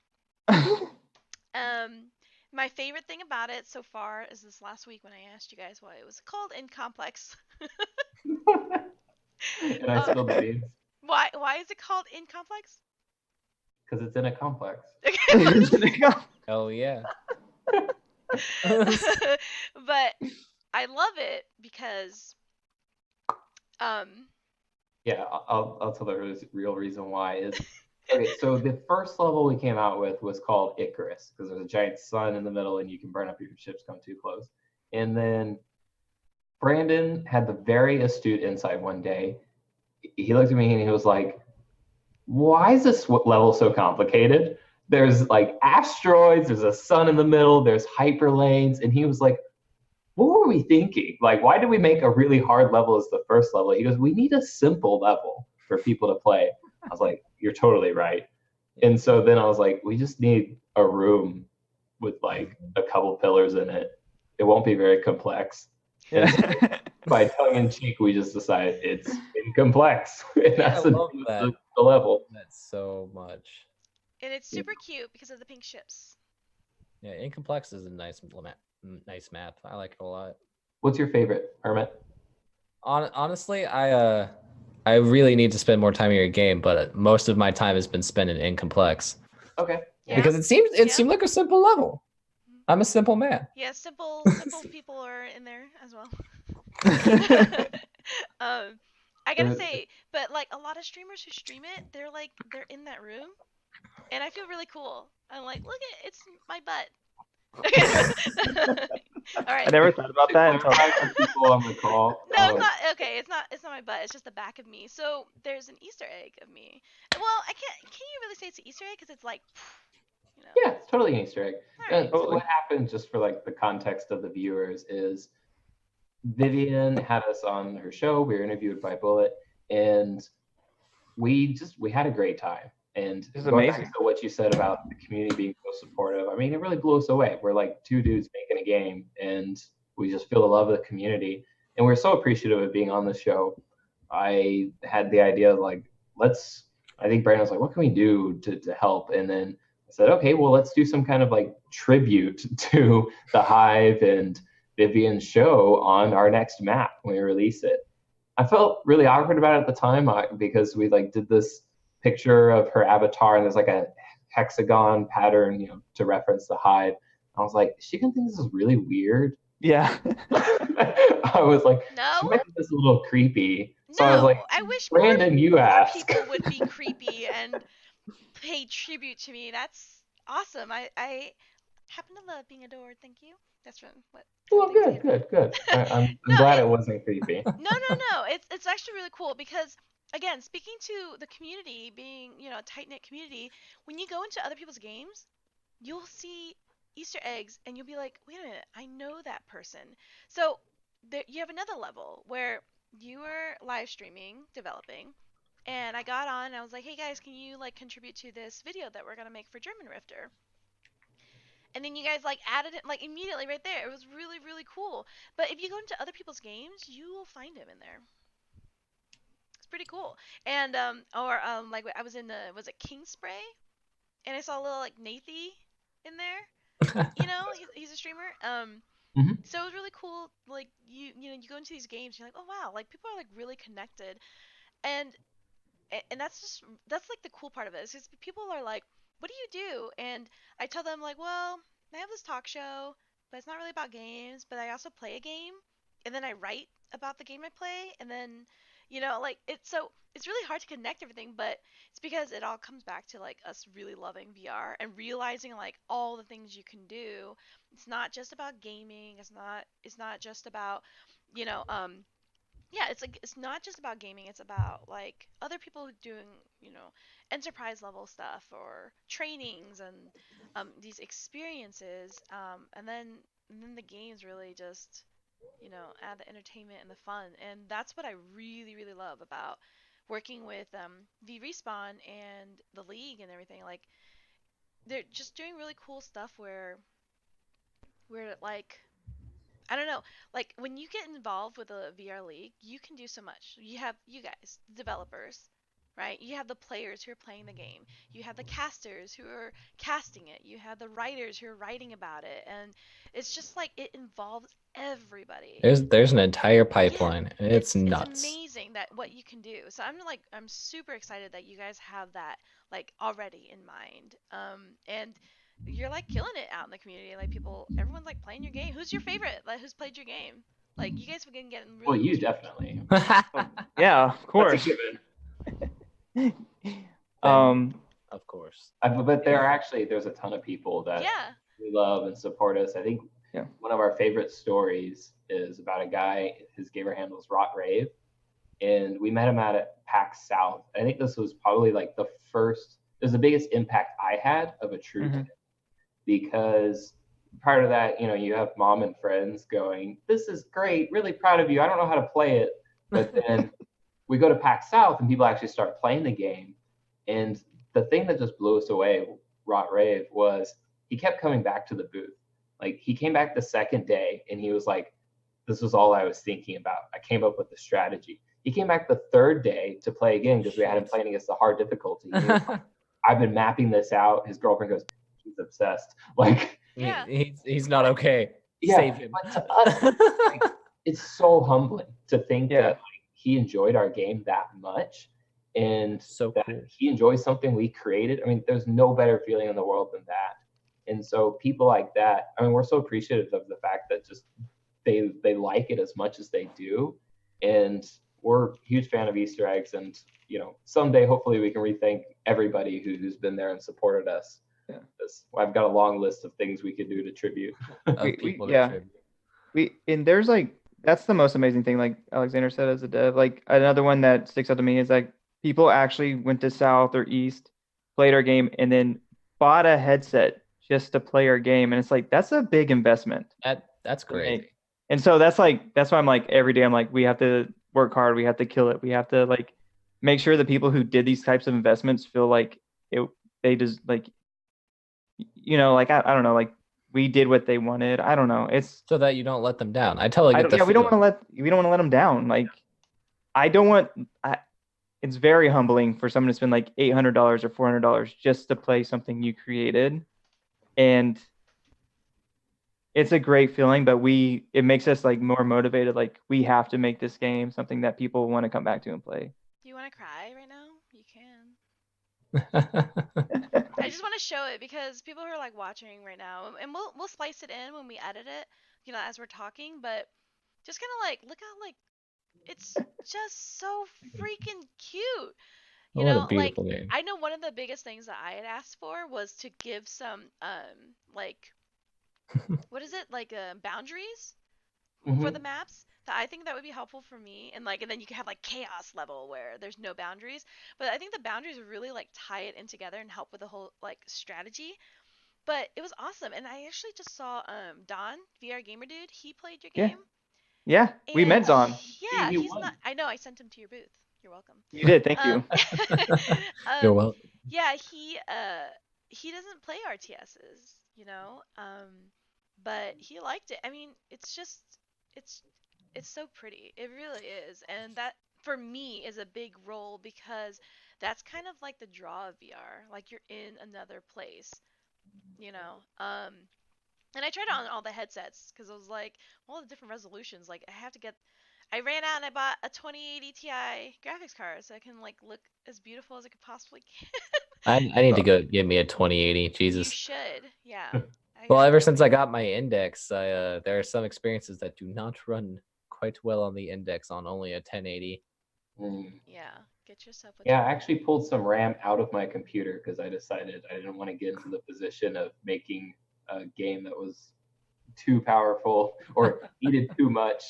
My favorite thing about it so far is this last week when I asked you guys why it was called Incomplex. And I spilled the beans. Why is it called Incomplex? Because it's in a complex. Oh yeah. But I love it because Yeah, I'll tell the real reason why is Okay, so the first level we came out with was called Icarus because there's a giant sun in the middle and you can burn up if your ships come too close. And then Brandon had the very astute insight one day. He looked at me and he was like, "Why is this level so complicated? There's like asteroids, there's a sun in the middle, there's hyperlanes." And he was like, "What were we thinking? Like, why did we make a really hard level as the first level?" He goes, "We need a simple level for people to play." I was like, "You're totally right." And so then I was like, "We just need a room with like a couple pillars in it. It won't be very complex." And so Yeah. by tongue in cheek, we just decided it's incomplex. And I that's love that. the level. That's so much. And it's super cute because of the pink ships. Yeah, Incomplex is a nice map. I like it a lot. What's your favorite, Hermit? Honestly, I really need to spend more time in your game, but most of my time has been spent in Incomplex. Okay. Yeah. Because it seemed like a simple level. I'm a simple man. Yeah, simple people are in there as well. I gotta say, but like a lot of streamers who stream it, they're in that room, and I feel really cool. I'm like, look at it's my butt. All right. I never thought about that until. People on the call. No, it's not. Okay, it's not. It's not my butt. It's just the back of me. So there's an Easter egg of me. Well, I can't. Can you really say it's an Easter egg? Because it's like, you know. Yeah, it's totally an Easter egg. Right. So what happened, just for like the context of the viewers, is Vivian had us on her show. We were interviewed by Bullet, and we had a great time. And going back to what you said about the community being so supportive, I mean, it really blew us away. We're like two dudes making a game, and we just feel the love of the community. And we're so appreciative of being on the show. I had the idea of like, I think Brandon was like, "What can we do to help?" And then I said, "Okay, well, let's do some kind of like tribute to the Hive and Vivian's show on our next map when we release it." I felt really awkward about it at the time because we like did this picture of her avatar and there's like a hexagon pattern, to reference the Hive. I was like, "She can think this is really weird." Yeah. I was like, no, "She might think this a little creepy." So no, I was like, I wish Brandon, you ask. people would be creepy and pay tribute to me. That's awesome. I happen to love being adored. Thank you. That's from what. Well, good. I'm No, glad it wasn't creepy. No. It's actually really cool because again, speaking to the community, being a tight knit community, when you go into other people's games, you'll see Easter eggs and you'll be like, wait a minute, I know that person. So you have another level where you were live streaming, developing, and I got on and I was like, hey guys, can you like contribute to this video that we're gonna make for German Rifter? And then you guys like added it like immediately right there. It was really, really cool. But if you go into other people's games, you will find him in there. It's pretty cool. And like I was in was it King Spray? And I saw a little like Nathy in there. He's a streamer. So it was really cool. Like you go into these games, you're like, oh wow, like people are like really connected, and that's like the cool part of it. Is people are like, what do you do? And I tell them like, well, I have this talk show, but it's not really about games. But I also play a game, and then I write about the game I play, and then like it's really hard to connect everything, but it's because it all comes back to like us really loving VR and realizing like all the things you can do. It's not just about gaming. It's not just about you know yeah, it's like it's not just about gaming. It's about like other people doing enterprise level stuff or trainings and these experiences, and then the games really just add the entertainment and the fun, and that's what I really really love about working with V Respawn and the league and everything. Like they're just doing really cool stuff where like I don't know. Like when you get involved with a VR league, you can do so much. You have you guys, the developers, right? You have the players who are playing the game. You have the casters who are casting it. You have the writers who are writing about it, and it's just like it involves everybody. There's an entire pipeline. Yeah, it's nuts. It's amazing that what you can do. So I'm super excited that you guys have that like already in mind. And you're like killing it out in the community. Like everyone's like playing your game. Who's your favorite? Like who's played your game? Like you guys have been getting really. Well, you definitely. Yeah, of course. That's a given. Of course. But there's a ton of people that we love and support us. I think one of our favorite stories is about a guy. His gamer handle is Rot Rave, and we met him at PAX South. I think this was probably like the biggest impact I had of a true kid, because prior to that, you have mom and friends going, "This is great, really proud of you. I don't know how to play it," but then we go to PAX South and people actually start playing the game, and the thing that just blew us away, Rot Rave, was he kept coming back to the booth. Like, he came back the second day and he was like, "This was all I was thinking about. I came up with the strategy." He came back the third day to play again because we had him playing against the hard difficulty. He was like, "I've been mapping this out." His girlfriend goes, "He's obsessed." Like, he's not okay. Save him. But to us, it's so humbling to think that he enjoyed our game that much, and that he enjoys something we created. I mean, there's no better feeling in the world than that. And so people like that, I mean, we're so appreciative of the fact that just they like it as much as they do. And we're a huge fan of Easter eggs, and someday hopefully we can rethank everybody who's been there and supported us. I've got a long list of things we could do to tribute. And there's like, that's the most amazing thing, like Alexander said, as a dev. Like, another one that sticks out to me is like, people actually went to South or East, played our game, and then bought a headset just to play our game. And it's like, that's a big investment. That's crazy. And so that's why I'm like, every day I'm like, we have to work hard, we have to kill it, we have to like make sure the people who did these types of investments feel like they just like, like, I don't know, like, we did what they wanted. I don't know. It's so that you don't let them down. I totally get that. We don't want to let them down. Like, it's very humbling for someone to spend like $800 or $400 just to play something you created. And it's a great feeling, but it makes us like more motivated. Like, we have to make this game something that people want to come back to and play. Do you want to cry right now? You can. I just want to show it because people who are like watching right now, and we'll splice it in when we edit it, as we're talking, but just kind of like, look how like, it's just so freaking cute. What a beautiful game. I know one of the biggest things that I had asked for was to give some like what is it, like boundaries for the maps. That I think that would be helpful for me, and then you can have like chaos level where there's no boundaries. But I think the boundaries would really like tie it in together and help with the whole like strategy. But it was awesome, and I actually just saw Don, VR Gamer Dude. He played your game. Yeah, we met Don. Yeah, he's not. I know. I sent him to your booth. You're welcome. You did. Thank you. You're welcome. Yeah, he doesn't play RTSs, but he liked it. I mean, it's so pretty. It really is, and that for me is a big role because that's kind of like the draw of VR. Like, you're in another place, And I tried it on all the headsets because I was like, all the different resolutions. Like, I ran out and I bought a 2080 Ti graphics card so I can like look as beautiful as I could possibly can. I need to go get me a 2080. Jesus. You should, yeah. Well, ever since I got my Index, there are some experiences that do not run quite well on the Index on only a 1080. Yeah, get yourself a. Yeah, I actually pulled some RAM out of my computer because I decided I didn't want to get into the position of making a game that was too powerful or needed too much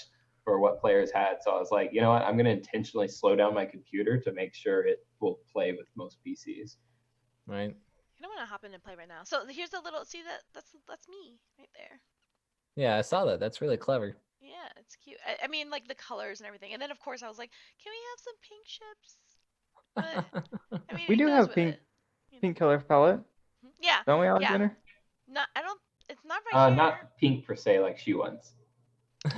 for what players had. So I was like, you know what? I'm going to intentionally slow down my computer to make sure it will play with most PCs. Right. I don't want to hop in and play right now. So here's a little. See that's me right there. Yeah, I saw that. That's really clever. Yeah, it's cute. I mean, like the colors and everything. And then of course I was like, can we have some pink ships? But I mean, we do have pink color palette. Yeah. Don't we, Alexander? Yeah. It's not right here. Not pink per se, like shoe ones.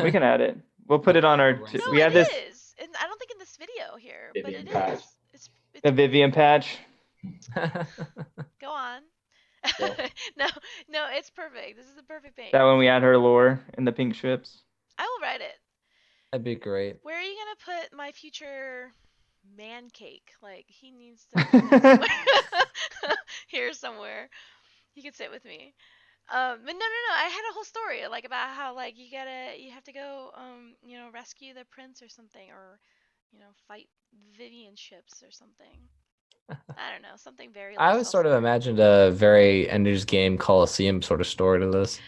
We can add it. We'll put it on our. No, we have this. Is. And I don't think in this video here, Vivian but it patch. is. It's the Vivian patch. Go on. No, it's perfect. This is the perfect paint. That when we add her lore in the pink ships. I will write it. That'd be great. Where are you gonna put my future man cake? Like, he needs to here somewhere. He could sit with me. But no. I had a whole story like about how like you have to go rescue the prince or something, or fight Vivian ships or something. I don't know, something very I like was sort of self-aware. imagined a very Ender's Game Coliseum sort of story to this.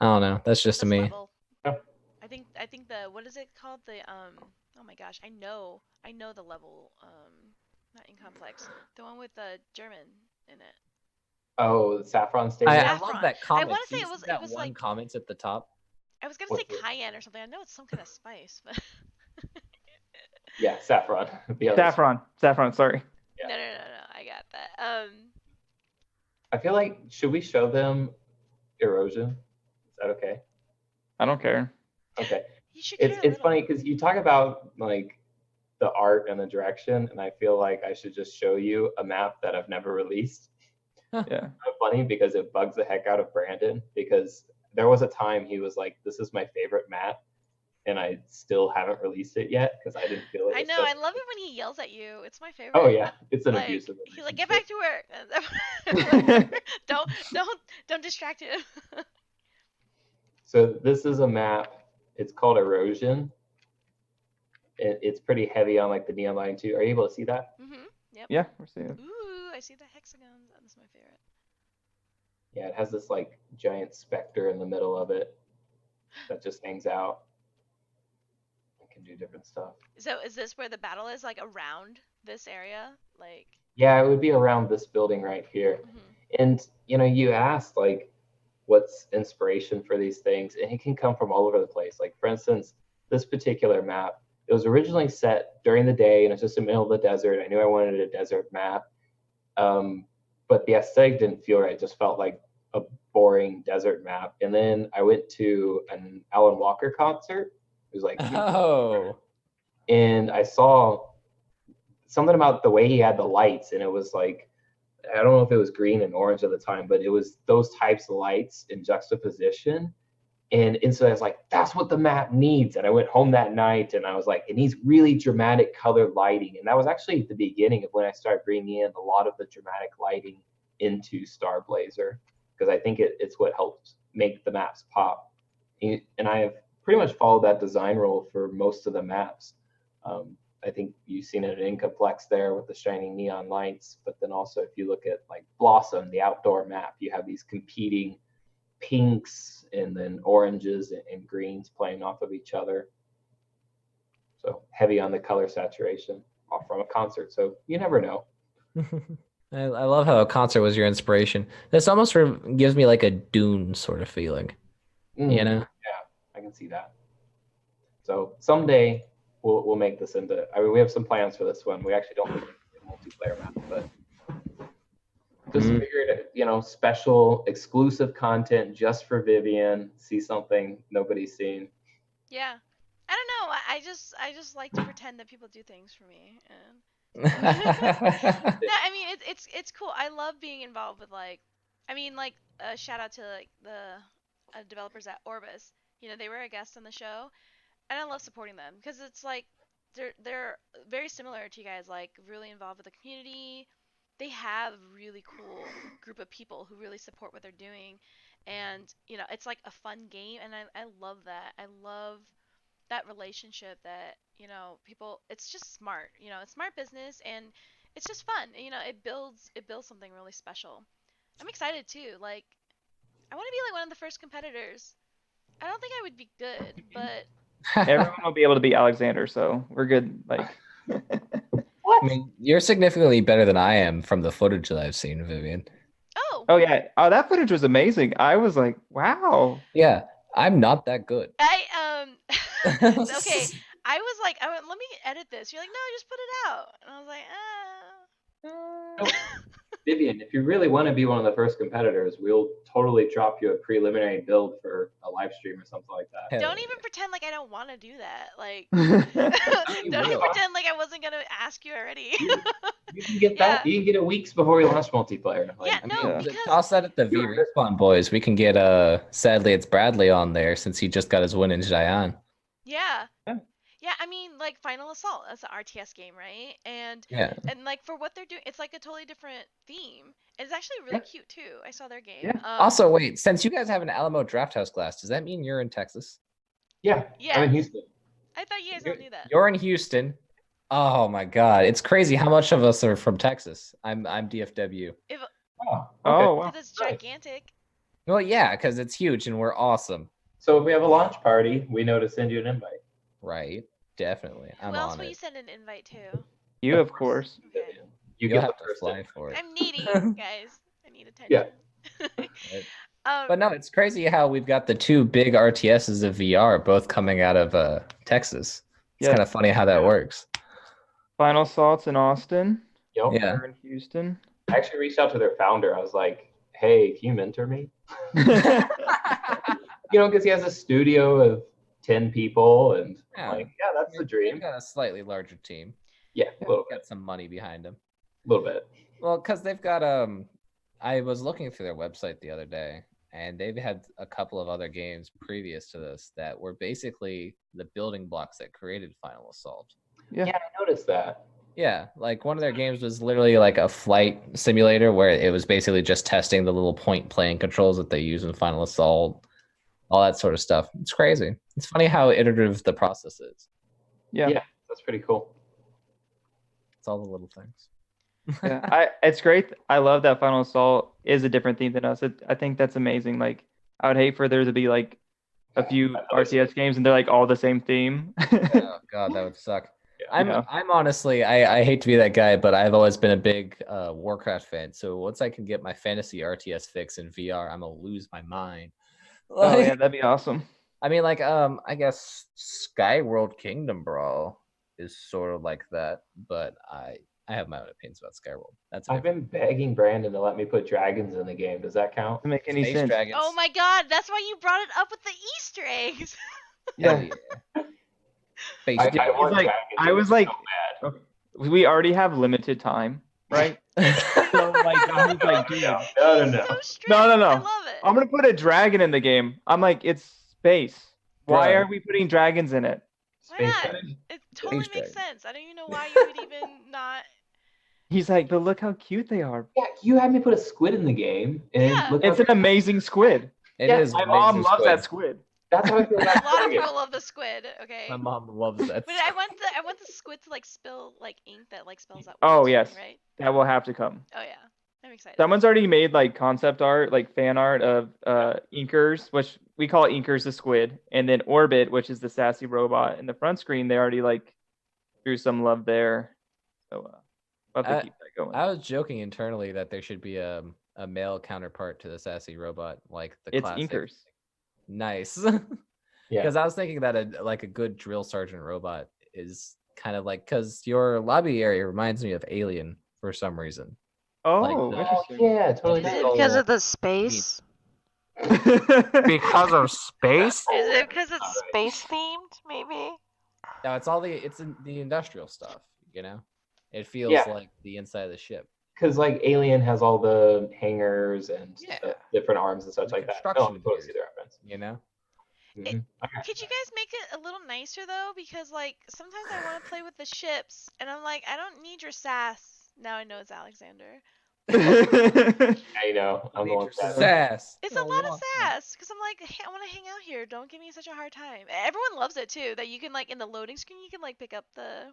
I don't know. That's just to This me. level. Yeah. I think the what is it called? The oh my gosh, I know the level, not Incomplex. The one with the German in it. Oh, the Saffron I Stadium. love Saffron. that I comment. want to Do say you it see was that one like, comment at the top? I was gonna say What's it? cayenne or something. I know it's some kind of spice, but Yeah, Saffron. The other. Saffron. Sorry. Yeah. no, I got that. I feel like should we show them erosion? Is that okay? I don't care. Okay. You should It's care a it's little. funny because you talk about like the art and the direction, and I feel like I should just show you a map that I've never released. Yeah. Kind of funny because it bugs the heck out of Brandon because there was a time he was like, "This is my favorite map," and I still haven't released it yet because I didn't feel it I was know. I just. love it when he yells at you. It's my favorite. Oh yeah, it's an Like abusive he's like, get relationship. back to work. Don't distract him. So this is a map. It's called Erosion. It's pretty heavy on like the neon line too. Are you able to see that? Yep. Yeah, we're seeing it. Ooh, I see the hexagons. That's my favorite. Yeah, it has this like giant specter in the middle of it that just hangs out and can do different stuff. So is this where the battle is? Like around this area? Like. Yeah, it would be around this building right here. And you asked like what's inspiration for these things, and it can come from all over the place. Like for instance, this particular map, it was originally set during the day and it's just in the middle of the desert. I knew I wanted a desert map. But the aesthetic didn't feel right. It just felt like a boring desert map. And then I went to an Alan Walker concert. It was like, Oh. and I saw something about the way he had the lights, and it was like, I don't know if it was green and orange at the time, but it was those types of lights in juxtaposition. And instantly I was like, that's what the map needs. And I went home that night and I was like, it needs really dramatic colored lighting. And that was actually the beginning of when I started bringing in a lot of the dramatic lighting into Starblazer, because I think it's what helps make the maps pop. And I have pretty much followed that design rule for most of the maps. I think you've seen it in Incomplex there with the shining neon lights. But then also if you look at like Blossom, the outdoor map, you have these competing pinks and then oranges and greens playing off of each other. So heavy on the color saturation off from a concert. So you never know. I love how a concert was your inspiration. This almost gives me like a Dune sort of feeling. You know? Yeah, I can see that. So someday we'll make this into. I mean, we have some plans for this one. We actually don't think it's a multiplayer map, but just figured, special exclusive content just for Vivian. See something nobody's seen. Yeah. I don't know. I just like to pretend that people do things for me. And no, I mean it's cool. I love being involved with shout out to like the developers at Orbis. They were a guest on the show, and I love supporting them because it's like they're very similar to you guys. Like really involved with the community. They have a really cool group of people who really support what they're doing, and it's like a fun game, and I love that. I love that relationship that people. It's just smart. It's smart business, and it's just fun. It builds something really special. I'm excited too. Like I want to be like one of the first competitors. I don't think I would be good, but Everyone will be able to be Alexander, so we're good. Like, What? I mean, you're significantly better than I am from the footage that I've seen, Vivian. oh yeah, oh that footage was amazing. I was like, wow. Yeah, I'm not that good. Okay. I was like, let me edit this. You're like, no, just put it out. And I was like, Vivian, if you really want to be one of the first competitors, we'll totally drop you a preliminary build for a live stream or something like that. Don't even pretend like I don't want to do that. Like, You don't even will. pretend like I wasn't gonna ask you already. You can get that. You can get it weeks before we launch multiplayer. Like, Yeah, no, Yeah. because Toss that at the V Respawn boys. We can get sadly it's Bradley on there since he just got his win in Giant. yeah. Yeah. Yeah, I mean, like Final Assault, that's an RTS game, right? And Yeah. like for what they're doing, it's like a totally different theme. And it's actually really cute too. I saw their game. Yeah. Also, wait, since you guys have an Alamo Draft House glass, does that mean you're in Texas? yeah, Yeah. I'm in Houston. I thought you guys all knew that. You're in Houston. Oh my God, it's crazy how much of us are from Texas. I'm DFW. If Oh, okay. Oh, wow. it's Nice. gigantic. Well, yeah, because it's huge and we're awesome. So if we have a launch party, we know to send you an invite. Right? Definitely. Who I'm else on will you it. send an invite to? You, of course. Okay. Vivian. You You'll get the have to first fly invite. for it. I'm needy, guys. I need attention. Right. um, But no, it's crazy how we've got the two big RTSs of VR both coming out of Texas. It's Yeah. kind of funny how that works. Final Assault's in Austin. Yep. Yeah. We're in Houston. I actually reached out to their founder. I was like, hey, can you mentor me? Because he has a studio of 10 people, and Yeah. like, yeah, that's the dream. They've got a slightly larger team. Yeah, a little bit. Got some money behind them. A little bit. Well, because they've got I was looking through their website the other day, and they've had a couple of other games previous to this that were basically the building blocks that created Final Assault. Yeah. Yeah, I noticed that. Yeah, like one of their games was literally like a flight simulator where it was basically just testing the little point playing controls that they use in Final Assault, all that sort of stuff. It's crazy. It's funny how iterative the process is. Yeah. Yeah, that's pretty cool. It's all the little things. Yeah. It's great. I love that Final Assault is a different theme than us. I think that's amazing. Like, I would hate for there to be like a few RTS games and they're like all the same theme. Oh God, that would suck. Yeah. I'm honestly, I hate to be that guy, but I've always been a big Warcraft fan. So once I can get my fantasy RTS fix in VR, I'm gonna lose my mind. Oh yeah, that'd be awesome. I mean, like, I guess Skyworld Kingdom Brawl is sort of like that, but I have my own opinions about Skyworld. That's I've been begging Brandon to let me put dragons in the game. Does that count? Doesn't make any Space sense. Dragons. oh my god, that's why you brought it up with the Easter eggs. Yeah. Space I Dragons. want like, dragons. I was so like, bad. we already have limited time, right? So like, I was like, dude, No. So strict. No. I love it. I'm gonna put a dragon in the game. I'm like, it's space. Why Bruh. are we putting dragons in it? Why Space not? dragons. It totally Space makes dragon. sense. I don't even know why you would even not. He's like, but look how cute they are. Yeah, you had me put a squid in the game, and Yeah. look It's how an amazing squid. It Yeah, is. My amazing mom loves squid. that squid. that's how I feel A about lot of dragons. people love the squid. Okay. My mom loves that. But I want the squid to like spill like ink that like spells out. Oh words, yes, Right. that will have to come. Oh yeah. I'm excited. Someone's already made like concept art, like fan art of Inkers, which we call Inkers the squid, and then Orbit, which is the sassy robot. In the front screen, they already like drew some love there. So we'll have to keep that going. I was joking internally that there should be a male counterpart to the sassy robot, like the It's classic. Inkers. Nice. Yeah. Because I was thinking that a good drill sergeant robot is kind of like, because your lobby area reminds me of Alien for some reason. Oh, Like Oh, interesting. yeah, totally. Is it because of the space? Because of space? Is it because it's Alright. space themed? Maybe. No, it's in the industrial stuff. You know, it feels Yeah. like the inside of the ship. Because like Alien has all the hangers and Yeah. different arms and such The like that. construction No, I totally gears. see the reference. You know. Mhm. Could you guys make it a little nicer though? Because like sometimes I want to play with the ships, and I'm like, I don't need your sass. Now I know it's Alexander. I know. I'm the one that. Sass. It's a lot of sass because I'm like, hey, I want to hang out here. Don't give me such a hard time. Everyone loves it too. That you can like in the loading screen, you can like pick up the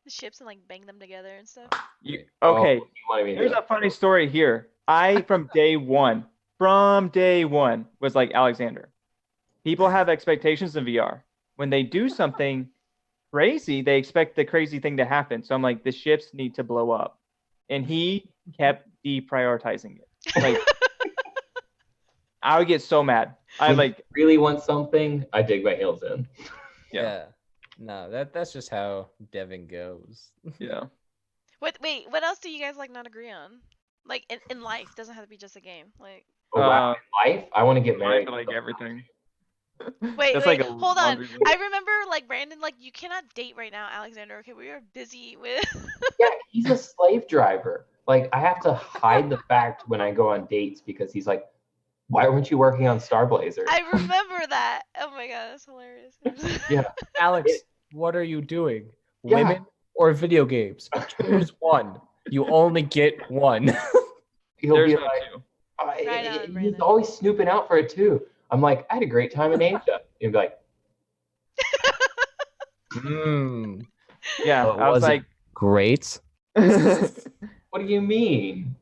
ships and like bang them together and stuff. Okay, Oh, you wanted me to do here's a that. funny story here. I from day one was like, Alexander. People have expectations in VR. When they do something crazy, they expect the crazy thing to happen. So I'm like, the ships need to blow up. And he kept deprioritizing it. Like, I would get so mad. I When like, you really want something, I dig my heels in. yeah. No, that's just how Devin goes. Yeah. Wait, what else do you guys like not agree on? Like in life, doesn't have to be just a game. Like, Oh, wow. In life, I want to get I married. feel like everything. wait, That's wait, like a hold on. laundry list. I remember like Brandon, like you cannot date right now, Alexander. Okay, we are busy with. Yeah, he's a slave driver. Like, I have to hide the fact when I go on dates because he's like, why weren't you working on Starblazer? I remember that. Oh my god, that's hilarious. Yeah. Alex, what are you doing? Yeah. Women or video games? Choose one. You only get one. He'll There's be no like, two. Right on, he's Brandon. always snooping out for it too. I'm like, I had a great time in Asia. He'd be like, Yeah, Oh, I was was it like, great? What do you mean?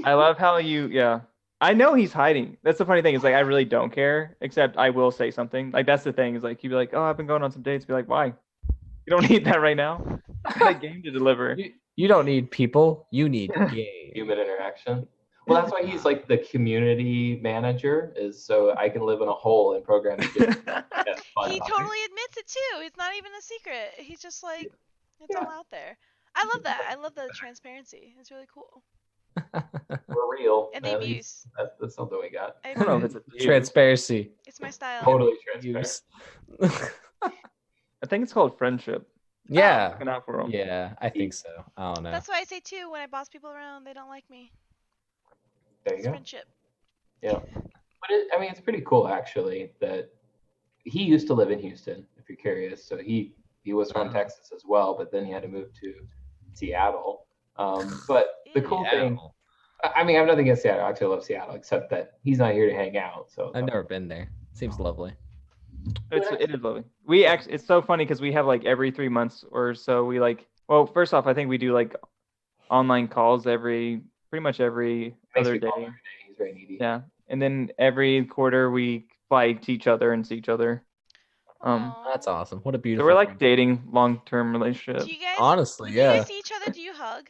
I love how you, yeah. I know he's hiding. That's the funny thing is like I really don't care, except I will say something. Like that's the thing is like he'd be like, "Oh, I've been going on some dates." Be like, "Why? You don't need that right now. I got a game to deliver." You don't need people. You need game. Human interaction. Well, that's why he's like the community manager, is so I can live in a hole and program it. He totally admits it too. It's not even a secret. He's just like, it's all out there. I love that. I love the transparency. It's really cool. We're real. And the abuse. That's something we got. I don't know if it's abuse. Transparency. It's my style. Totally transparent. I think it's called friendship. Yeah. Looking out for 'em. Yeah, I think so. I don't know. That's why I say too, when I boss people around, they don't like me. There you It's go. friendship. Yeah. But I mean, it's pretty cool actually that he used to live in Houston, if you're curious. So he was from Texas as well, but then he had to move to Seattle. But the cool thing, I mean, I have nothing against Seattle. I actually love Seattle, except that he's not here to hang out. So I've never been there. Seems lovely. It is lovely. It's so funny because we have like every 3 months or so we like. Well, first off, I think we do like online calls pretty much every other day. He's very needy. Yeah, and then every quarter we fly to each other and see each other. That's awesome. What a So beautiful. we're like dating long-term relationship. Do you guys? Honestly, when you yeah. guys see each other, do you hug?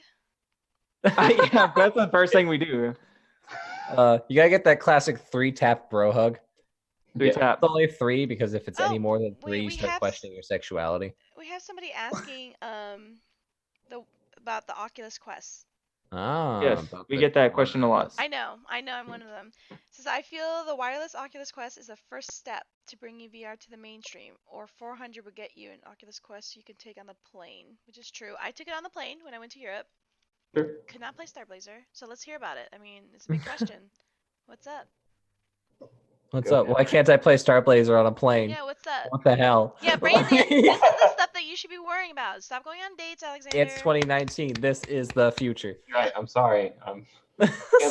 Yeah, that's the first thing we do. You gotta get that classic 3-tap bro hug. 3 taps. It's only 3 because if it's any Oh, more than 3, wait, you we start have questioning your sexuality. We have somebody asking about the Oculus Quest. Ah, Yes, about we the get that question a lot. wireless. I know, I'm one of them. It says, I feel the wireless Oculus Quest is the first step to bringing VR to the mainstream, or 400 would get you an Oculus Quest so you can take on the plane, which is true. I took it on the plane when I went to Europe. Sure. Could not play StarBlazer, so let's hear about it. I mean, it's a big question. What's up? What's Go up? ahead. Why can't I play StarBlazer on a plane? Yeah, what's up? What the hell? Yeah, Brandon, this is the stuff that you should be worrying about. Stop going on dates, Alexander. It's 2019. This is the future. Right. I'm sorry.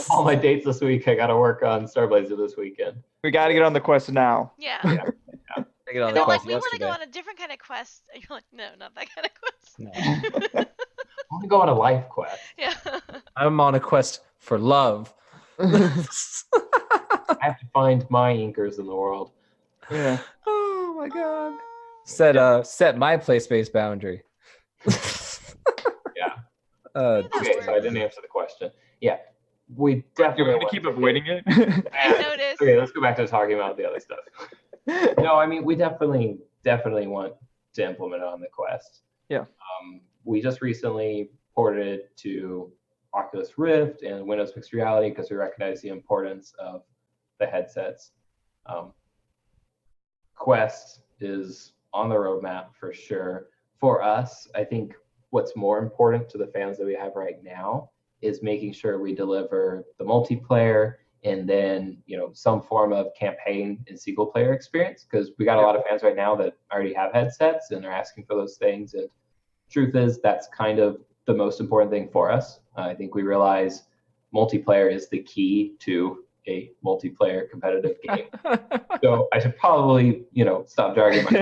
All my dates this week. I got to work on StarBlazer this weekend. We got to get on the quest now. Yeah. Yeah. Take it on And the they're like, quest we want to yesterday. go on a different kind of quest. And you're like, no, not that kind of quest. No. I want to go on a life quest. Yeah. I'm on a quest for love. I have to find my inkers in the world. Yeah. Oh my god. Set my play space boundary. Yeah. Okay, So I didn't answer the question. Yeah. We definitely You're going to want keep to avoiding it? I noticed. Okay, let's go back to talking about the other stuff. No, I mean, we definitely want to implement it on the Quest. Yeah. We just recently ported it to Oculus Rift and Windows Mixed Reality because we recognize the importance of the headsets. Quest is on the roadmap for sure. For us, I think what's more important to the fans that we have right now is making sure we deliver the multiplayer and then, some form of campaign and single player experience, because we got a lot of fans right now that already have headsets and are asking for those things. And truth is, that's kind of the most important thing for us. I think we realize multiplayer is the key to a multiplayer competitive game. So I should probably, stop dragging my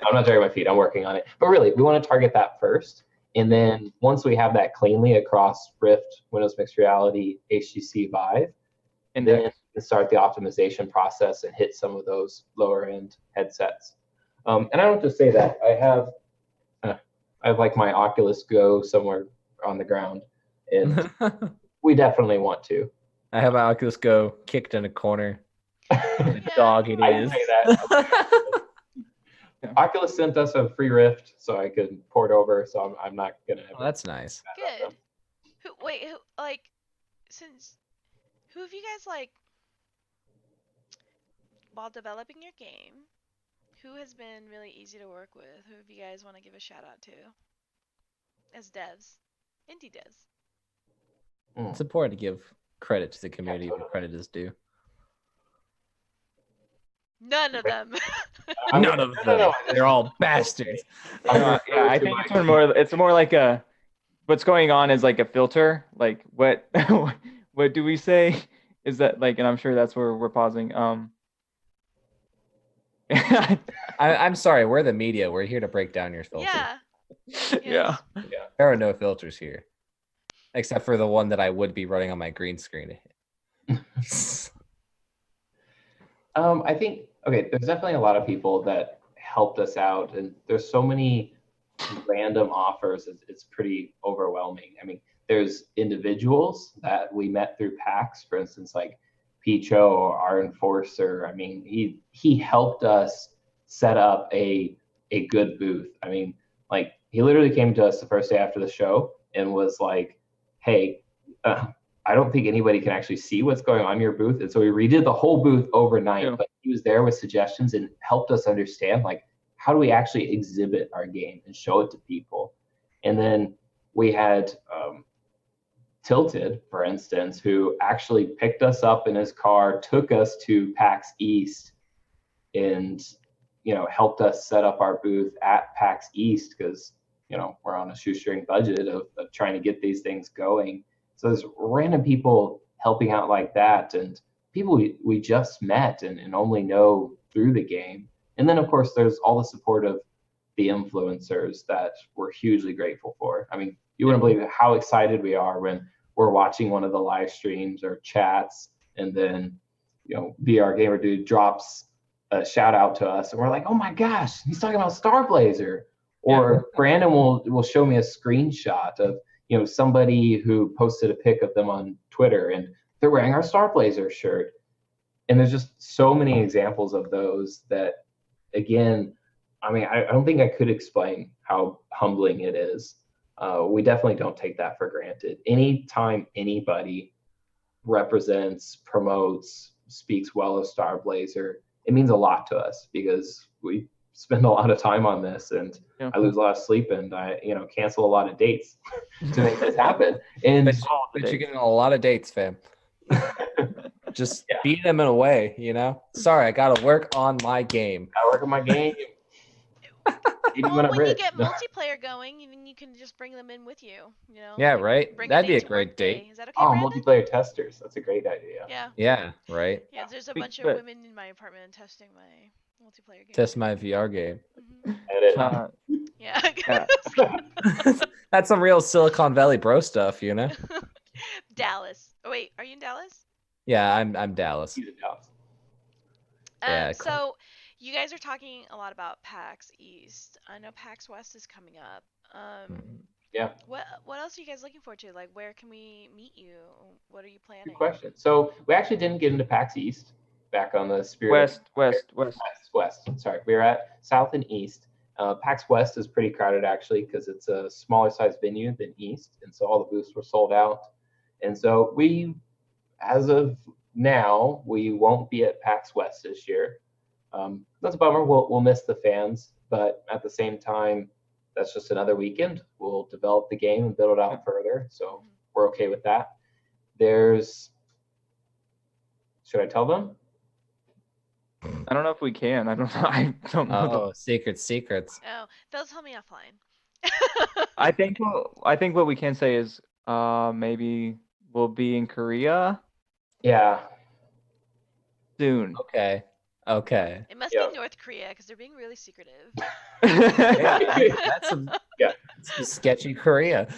I'm not dragging my feet. I'm working on it. But really, we want to target that first. And then once we have that cleanly across Rift, Windows Mixed Reality, HTC Vive, and then start the optimization process and hit some of those lower end headsets. And I don't just say that. I have like my Oculus Go somewhere on the ground, and we definitely want to. I have my Oculus Go kicked in a corner. Yeah. Dog it I didn't is. say that. Oculus sent us a free Rift so I could port over, so I'm not gonna. Oh, that's nice. Good. Who have you guys while developing your game, who has been really easy to work with? Who have you guys want to give a shout out to? As devs, indie devs. It's important to give credit to the community where credit is due. None of them. None of them. They're all bastards. Yeah, I think it's more like what's going on is like a filter. Like what what do we say? Is that like, and I'm sure that's where we're pausing. I'm sorry, we're the media. We're here to break down your filter. Yeah. Yeah. There are no filters here, except for the one that I would be running on my green screen. I think, okay, there's definitely a lot of people that helped us out, and there's so many random offers. It's pretty overwhelming. I mean, there's individuals that we met through PAX, for instance, like Picho, our enforcer. I mean, he helped us set up a good booth. I mean, like he literally came to us the first day after the show and was like, "Hey, I don't think anybody can actually see what's going on in your booth." And so we redid the whole booth overnight, Yeah. but he was there with suggestions and helped us understand, like, how do we actually exhibit our game and show it to people? And then we had Tilted, for instance, who actually picked us up in his car, took us to PAX East, and helped us set up our booth at PAX East because we're on a shoestring budget of trying to get these things going. So there's random people helping out like that, and people we just met and only know through the game. And then of course there's all the support of the influencers that we're hugely grateful for. I mean, you wouldn't believe how excited we are when we're watching one of the live streams or chats, and then VR Gamer Dude drops a shout out to us, and we're like, "Oh my gosh, he's talking about Starblazer!" Or Brandon will show me a screenshot of somebody who posted a pic of them on Twitter, and they're wearing our Starblazer shirt. And there's just so many examples of those that, again, I mean, I don't think I could explain how humbling it is. We definitely don't take that for granted. Anytime anybody represents, promotes, speaks well of Starblazer, it means a lot to us because we spend a lot of time on this, and I lose a lot of sleep, and I cancel a lot of dates to make this happen. And but you're getting a lot of dates, fam. Just beat them in a way, Sorry, I gotta work on my game. I work on my game. Well, when you get multiplayer going, even you can just bring them in with you. Yeah, right. That'd be a great date. Is that okay? Oh, Brandon? multiplayer testers. That's a great idea. Yeah. Yeah, right. Yeah, there's a bunch of women in my apartment testing my multiplayer game. Test my VR game. Mm-hmm. Yeah. That's some real Silicon Valley bro stuff, Dallas. Oh wait, are you in Dallas? Yeah, I'm Dallas. He's in Dallas. Yeah. So you guys are talking a lot about PAX East. I know PAX West is coming up. Yeah. What else are you guys looking forward to? Like, where can we meet you? What are you planning? Good question. So we actually didn't get into PAX East. Back on the Spirit West. Sorry, we were at South and East. PAX West is pretty crowded actually because it's a smaller size venue than East, and so all the booths were sold out. And so we, as of now, we won't be at PAX West this year. That's a bummer. We'll miss the fans, but at the same time, that's just another weekend. We'll develop the game and build it out further, so we're okay with that. Should I tell them? I don't know if we can. I don't know. Oh, secrets. Oh, they'll tell me offline. I think what we can say is maybe we'll be in Korea. Yeah. Soon. Okay. It must be North Korea because they're being really secretive. That's some sketchy Korea.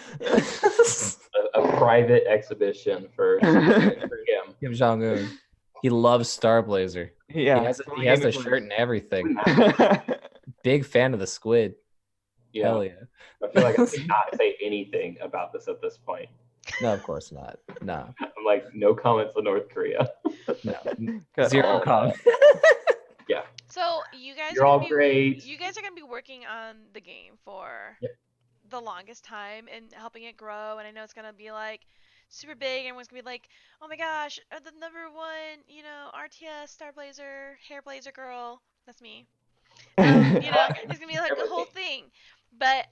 a private exhibition for him. Kim Jong-un. He loves Starblazer. Yeah. He has the shirt and everything. Big fan of the squid. Yeah. Hell yeah. I feel like I cannot say anything about this at this point. No, of course not. No. I'm like, no comments on North Korea. No. Zero comments. Yeah. So you're all great. You guys are gonna be working on the game for the longest time and helping it grow, and I know it's gonna be like super big. Everyone's gonna be like, "Oh my gosh, the number one, RTS Starblazer Hairblazer girl." That's me. It's gonna be like the whole thing. But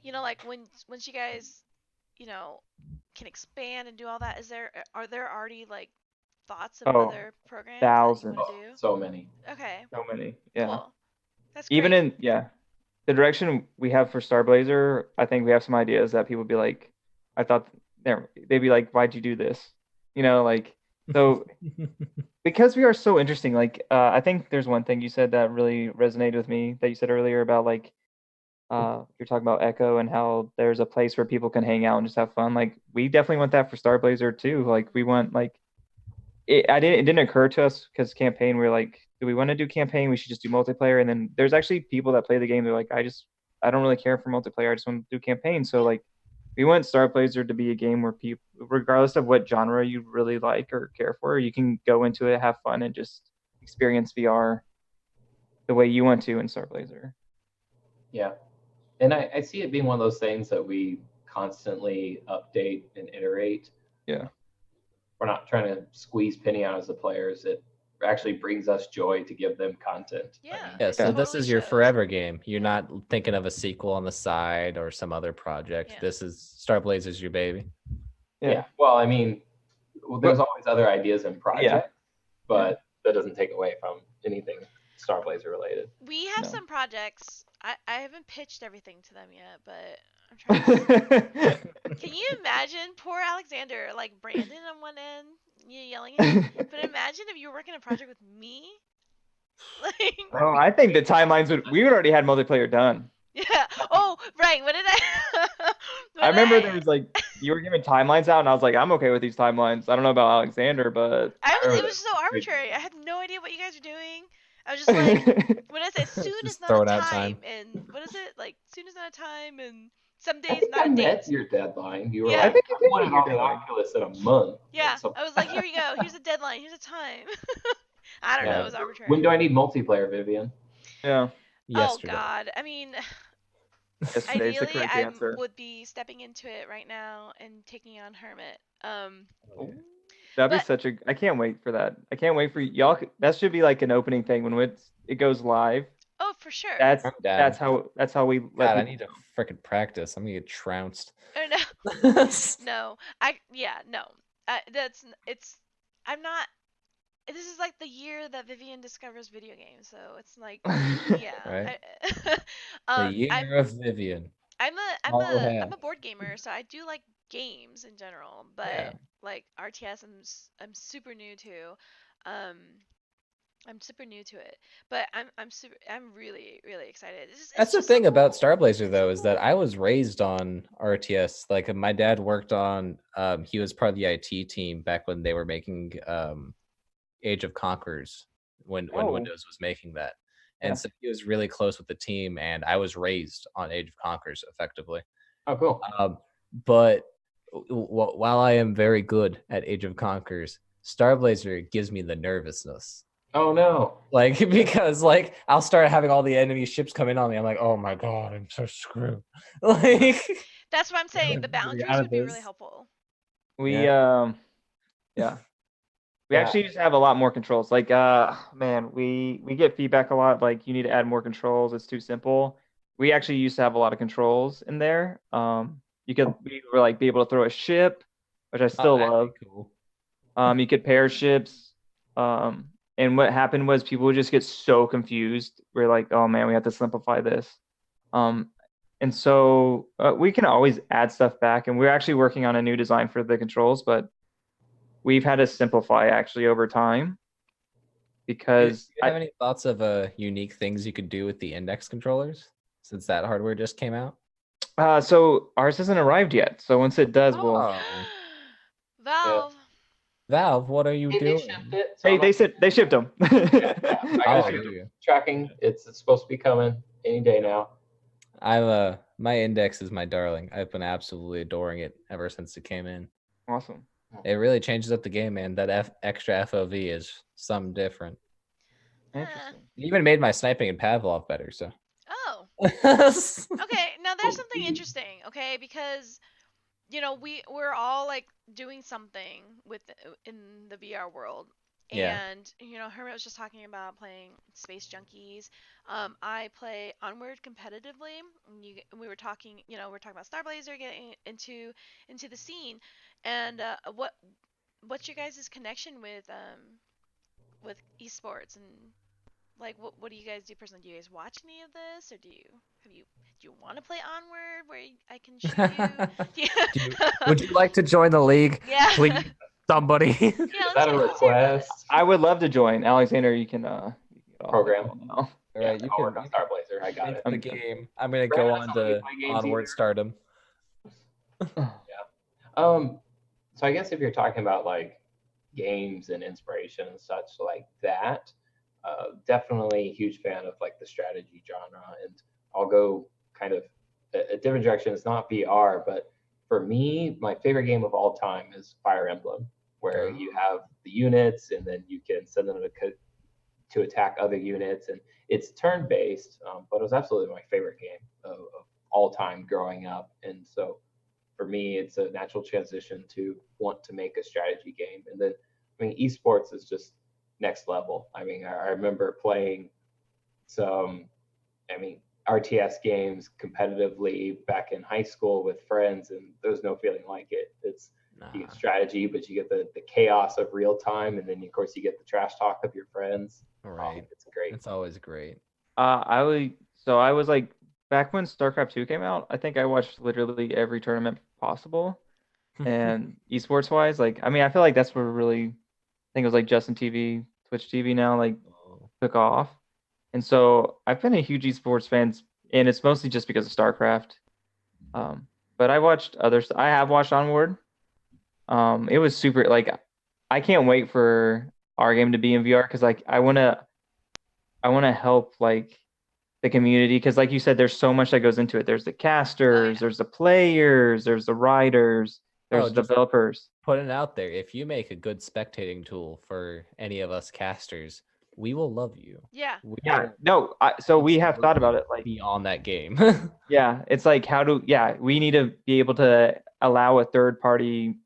like once you guys, can expand and do all that, are there already like thoughts of other programs thousands. that you want to do? So many. Okay. So many. Yeah. Cool. That's great. Even in the direction we have for Starblazer, I think we have some ideas that people be like, I thought they'd be like, why'd you do this? So because we are so interesting, like I think there's one thing you said that really resonated with me that you said earlier about like You're talking about Echo and how there's a place where people can hang out and just have fun. Like we definitely want that for StarBlazer too. Like we want like it didn't occur to us because campaign we are like, do we want to do campaign? We should just do multiplayer. And then there's actually people that play the game. They're like, I don't really care for multiplayer. I just want to do campaign. So like we want StarBlazer to be a game where people, regardless of what genre you really like or care for, you can go into it, have fun, and just experience VR the way you want to in StarBlazer. Yeah. And I see it being one of those things that we constantly update and iterate. Yeah. We're not trying to squeeze penny out of the players. It actually brings us joy to give them content. Yeah. Yeah, so this totally is your shows. forever game. You're not thinking of a sequel on the side or some other project. Yeah. This is StarBlazer's your baby. Yeah. Well, I mean, there's always other ideas in project, but that doesn't take away from anything StarBlazer related. We have No. some projects. I haven't pitched everything to them yet, but I'm trying to. Can you imagine poor Alexander, like Brandon on one end, you yelling at him? But imagine if you were working a project with me. Like. Oh, I think the timelines we would already had multiplayer done. Yeah. Oh, right. What did I? I remember there was like you were giving timelines out, and I was like, I'm okay with these timelines. I don't know about Alexander, but it was so arbitrary. I had no idea what you guys were doing. I was just like, what is it? Soon is not a time, and what is it? Like soon is not a time, and some days not a date. Met your deadline. You were Yeah. like, I think you I did want meet it your on the deadline. Oculus in a month. Yeah. So, I was like, here you go. Here's a deadline. Here's a time. I don't know. It was arbitrary. when do I need multiplayer, Vivian? Yeah. Yesterday. Oh God. I mean, Yesterday's the ideally, correct I answer. would be stepping into it right now and taking on Hermit. That'd be but- such a. I can't wait for that. I can't wait for y'all. That should be like an opening thing when it goes live. Oh, for sure. That's down. that's how we let. God, I people need to know. freaking practice. I'm gonna get trounced. Oh no. No. No. I'm not. This is like the year that Vivian discovers video games, so it's like, yeah. Right. I, The year of Vivian. I'm Oh, a board gamer, so I do like games in general, but Yeah. like RTS, I'm super new to. I'm super new to it, but I'm really excited. That's the thing about StarBlazer though, is that I was raised on RTS. Like my dad worked on he was part of the IT team back when they were making Age of Conquerors when Windows was making that. And so he was really close with the team, and I was raised on Age of Conquerors effectively. Oh, cool. But while I am very good at Age of Conquerors, StarBlazer gives me the nervousness. Oh no! Like because like I'll start having all the enemy ships come in on me. I'm like, oh my god, I'm so screwed. Like that's what I'm saying. The boundaries would be really helpful. We We actually just have a lot more controls. Like, man, we get feedback a lot. Like, you need to add more controls. It's too simple. We actually used to have a lot of controls in there. We were like be able to throw a ship, which I still love. Cool. You could pair ships. And what happened was people would just get so confused. We're like, oh man, we have to simplify this. And so we can always add stuff back. And we're actually working on a new design for the controls, but we've had to simplify actually over time because. Do you have any thoughts of unique things you could do with the index controllers since that hardware just came out? So ours hasn't arrived yet. So once it does, we'll. Valve. Valve, what are you doing? They shipped them. Tracking. It's supposed to be coming any day now. My index is my darling. I've been absolutely adoring it ever since it came in. Awesome. It really changes up the game, man. That extra FOV is something different. Interesting. It even made my sniping in Pavlov better. So. Oh. Okay. Now there's something interesting. Okay, because we're all like doing something in the VR world. Yeah. And Hermit was just talking about playing Space Junkies. I play Onward competitively. And we were talking, we're talking about StarBlazer getting into the scene. And what's your guys' connection with esports, and like what do you guys do personally? Do you guys watch any of this, or do you want to play Onward where I can shoot you? Would you like to join the league? Yeah. Please, somebody. Yeah, Is that a request? I would love to join. Alexander, you can program. All Yeah, right, you I'll can, work on you can Starblazer. I got make it. the game. I'm gonna Brandon go doesn't on let me to play games Onward either. Stardom. So I guess if you're talking about like games and inspiration and such like that, definitely a huge fan of like the strategy genre. And I'll go kind of a different direction. It's not VR, but for me, my favorite game of all time is Fire Emblem, where you have the units and then you can send them to attack other units, and it's turn based, but it was absolutely my favorite game of all time growing up. And so for me, it's a natural transition to want to make a strategy game. And then, I mean, esports is just next level. I mean, I remember playing some, I mean, RTS games competitively back in high school with friends, and there's no feeling like it. It's you get strategy, but you get the chaos of real time, and then of course you get the trash talk of your friends. Right. It's great. It's always great. I was like back when StarCraft 2 came out, I think I watched literally every tournament possible. And esports wise, like I mean, I feel like that's where really I think it was like Justin TV, Twitch TV now like took off. And so I've been a huge esports fan, and it's mostly just because of StarCraft. But I watched others. I have watched Onward. It was super. Like, I can't wait for our game to be in VR because like I wanna help like the community because like you said, there's so much that goes into it. There's the casters, there's the players, there's the writers, there's just developers. Put it out there. If you make a good spectating tool for any of us casters, we will love you. Yeah. Yeah. No. So we have thought about it. Like be on that game. yeah, it's like we need to be able to allow a third party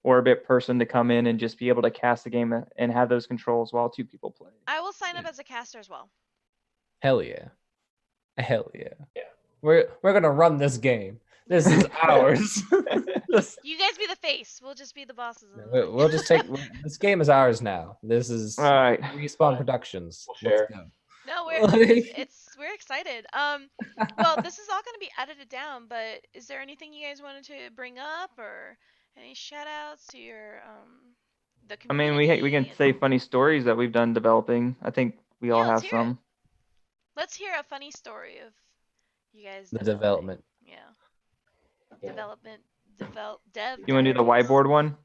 orbit person to come in and just be able to cast the game and have those controls while two people play. I will sign up as a caster as well. Hell yeah. Hell yeah. Yeah. We're gonna run this game. This is ours. You guys be the face. We'll just be the bosses. We'll just take this game is ours now. This is all right. Respawn Productions. We'll share. No, we're excited. Well, this is all gonna be edited down, but is there anything you guys wanted to bring up or any shout outs to your the I mean, community? we can say funny stories that we've done developing. I think we all have some. Let's hear a funny story of you guys. The development. Yeah. Development. Dev. You want to do the whiteboard one?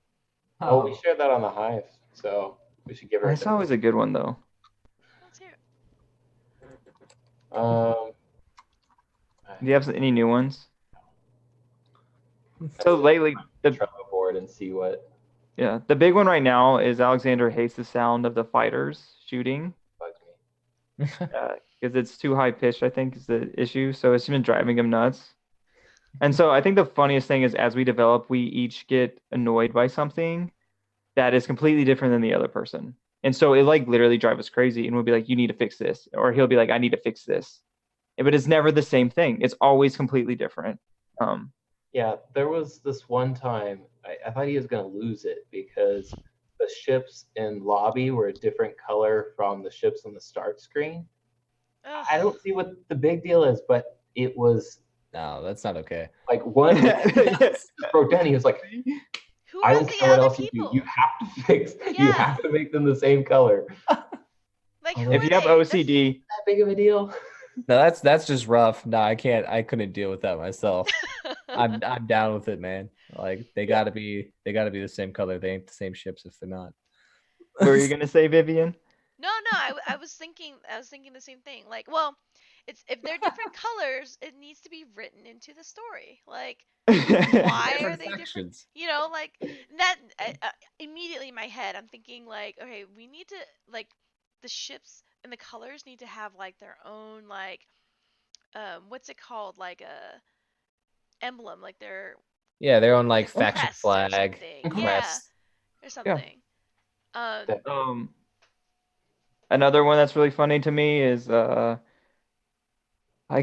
Oh, we shared that on the Hive, so we should give her. That's always a good one, though. Let's hear it. Do you have any new ones? So lately, the Trello board and see what. Yeah, the big one right now is Alexander hates the sound of the fighters shooting. Bugs me. Because it's too high pitched, I think, is the issue. So it's been driving him nuts. And so I think the funniest thing is as we develop, we each get annoyed by something that is completely different than the other person. And so it like literally drives us crazy. And we'll be like, you need to fix this. Or he'll be like, I need to fix this. But it's never the same thing. It's always completely different. Yeah, there was this one time I thought he was going to lose it because the ships in lobby were a different color from the ships on the start screen. Ugh. I don't see what the big deal is, but it was. No, that's not okay. Like one broke down. He was like, I don't care what else you do. You have to fix. Yeah. You have to make them the same color. Like if you have OCD, that's that big of a deal. No, that's just rough. No, I can't. I couldn't deal with that myself. I'm down with it, man. Like they gotta be the same color. They ain't the same ships if they're not. What were you gonna say, Vivian? No, I was thinking the same thing. Like, well, it's if they're different colors, it needs to be written into the story. Like, why are they different? You know, like that. Immediately in my head, I'm thinking like, okay, we need to like the ships and the colors need to have like their own like, what's it called? Like a emblem, like their their own like faction flag, crest, or something. Yeah. Another one that's really funny to me is I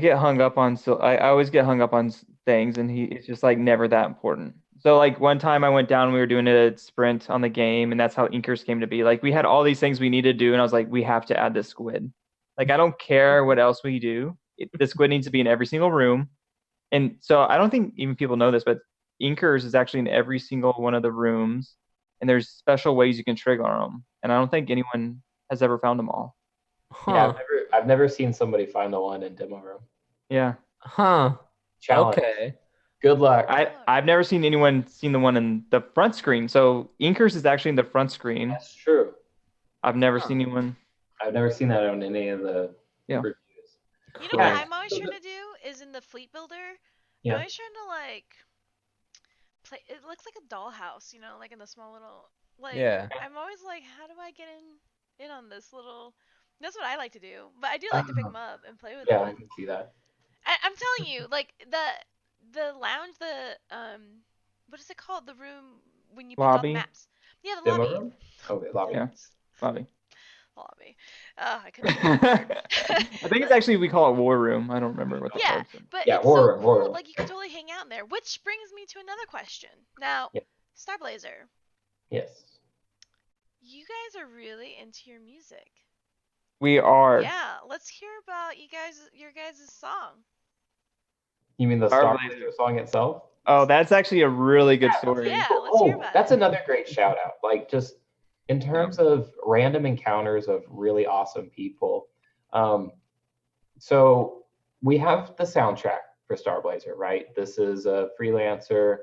get hung up on I always get hung up on things, and it's just like never that important. So like one time I went down, we were doing a sprint on the game, and that's how Inkers came to be. Like we had all these things we needed to do, and I was like, we have to add this squid. Like I don't care what else we do. The squid needs to be in every single room. And so I don't think even people know this, but Inkers is actually in every single one of the rooms, and there's special ways you can trigger them. And I don't think anyone has ever found them all. Huh. Yeah, I've never seen somebody find the one in demo room. Yeah. Huh. Challenge. Okay. Good luck. I've never seen anyone seen the one in the front screen. So Inkers is actually in the front screen. That's true. I've never seen anyone. I've never seen that on any of the Yeah. reviews. You know what Yeah. I'm always trying to do is in the Fleet Builder. I'm Yeah. always trying to like play. It looks like a dollhouse, you know, like in the small little. Like Yeah. I'm always like, how do I get in on this little? That's what I like to do. But I do like to pick them up and play with Yeah, them. I can see that. I'm telling you, like the lounge, what is it called? The room when you pick out Lobby. maps. Yeah, the Demo lobby. room? Okay, lobby. Yeah. Lobby. Lobby. I couldn't say that word. I think it's actually we call it War Room. I don't remember what the Yeah, cards are. but Yeah, it's War so Room, War cool. Room. Like you can totally hang out in there. Which brings me to another question. Now, Yeah. Starblazer, Yes. you guys are really into your music. We are. Yeah, let's hear about your guys' song. You mean the Starblazer. Starblazer song itself? Oh, that's actually a really good story. Yeah, let's hear about that's it. another great shout out. Like just in terms of random encounters of really awesome people. So we have the soundtrack for Starblazer, right? This is a freelancer,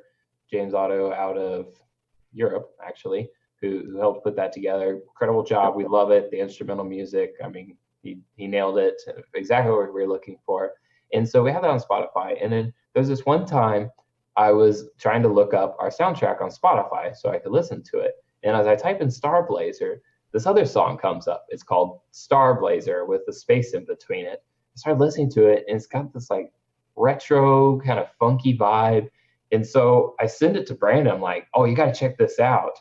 James Otto out of Europe, actually, who helped put that together. Incredible job. We love it. The instrumental music. I mean, he nailed it. Exactly what we were looking for. And so we have that on Spotify. And then there's this one time I was trying to look up our soundtrack on Spotify so I could listen to it. And as I type in Starblazer, this other song comes up. It's called Starblazer with the space in between it. I started listening to it, and it's got this like retro kind of funky vibe. And so I send it to Brandon. I'm like, oh, you got to check this out.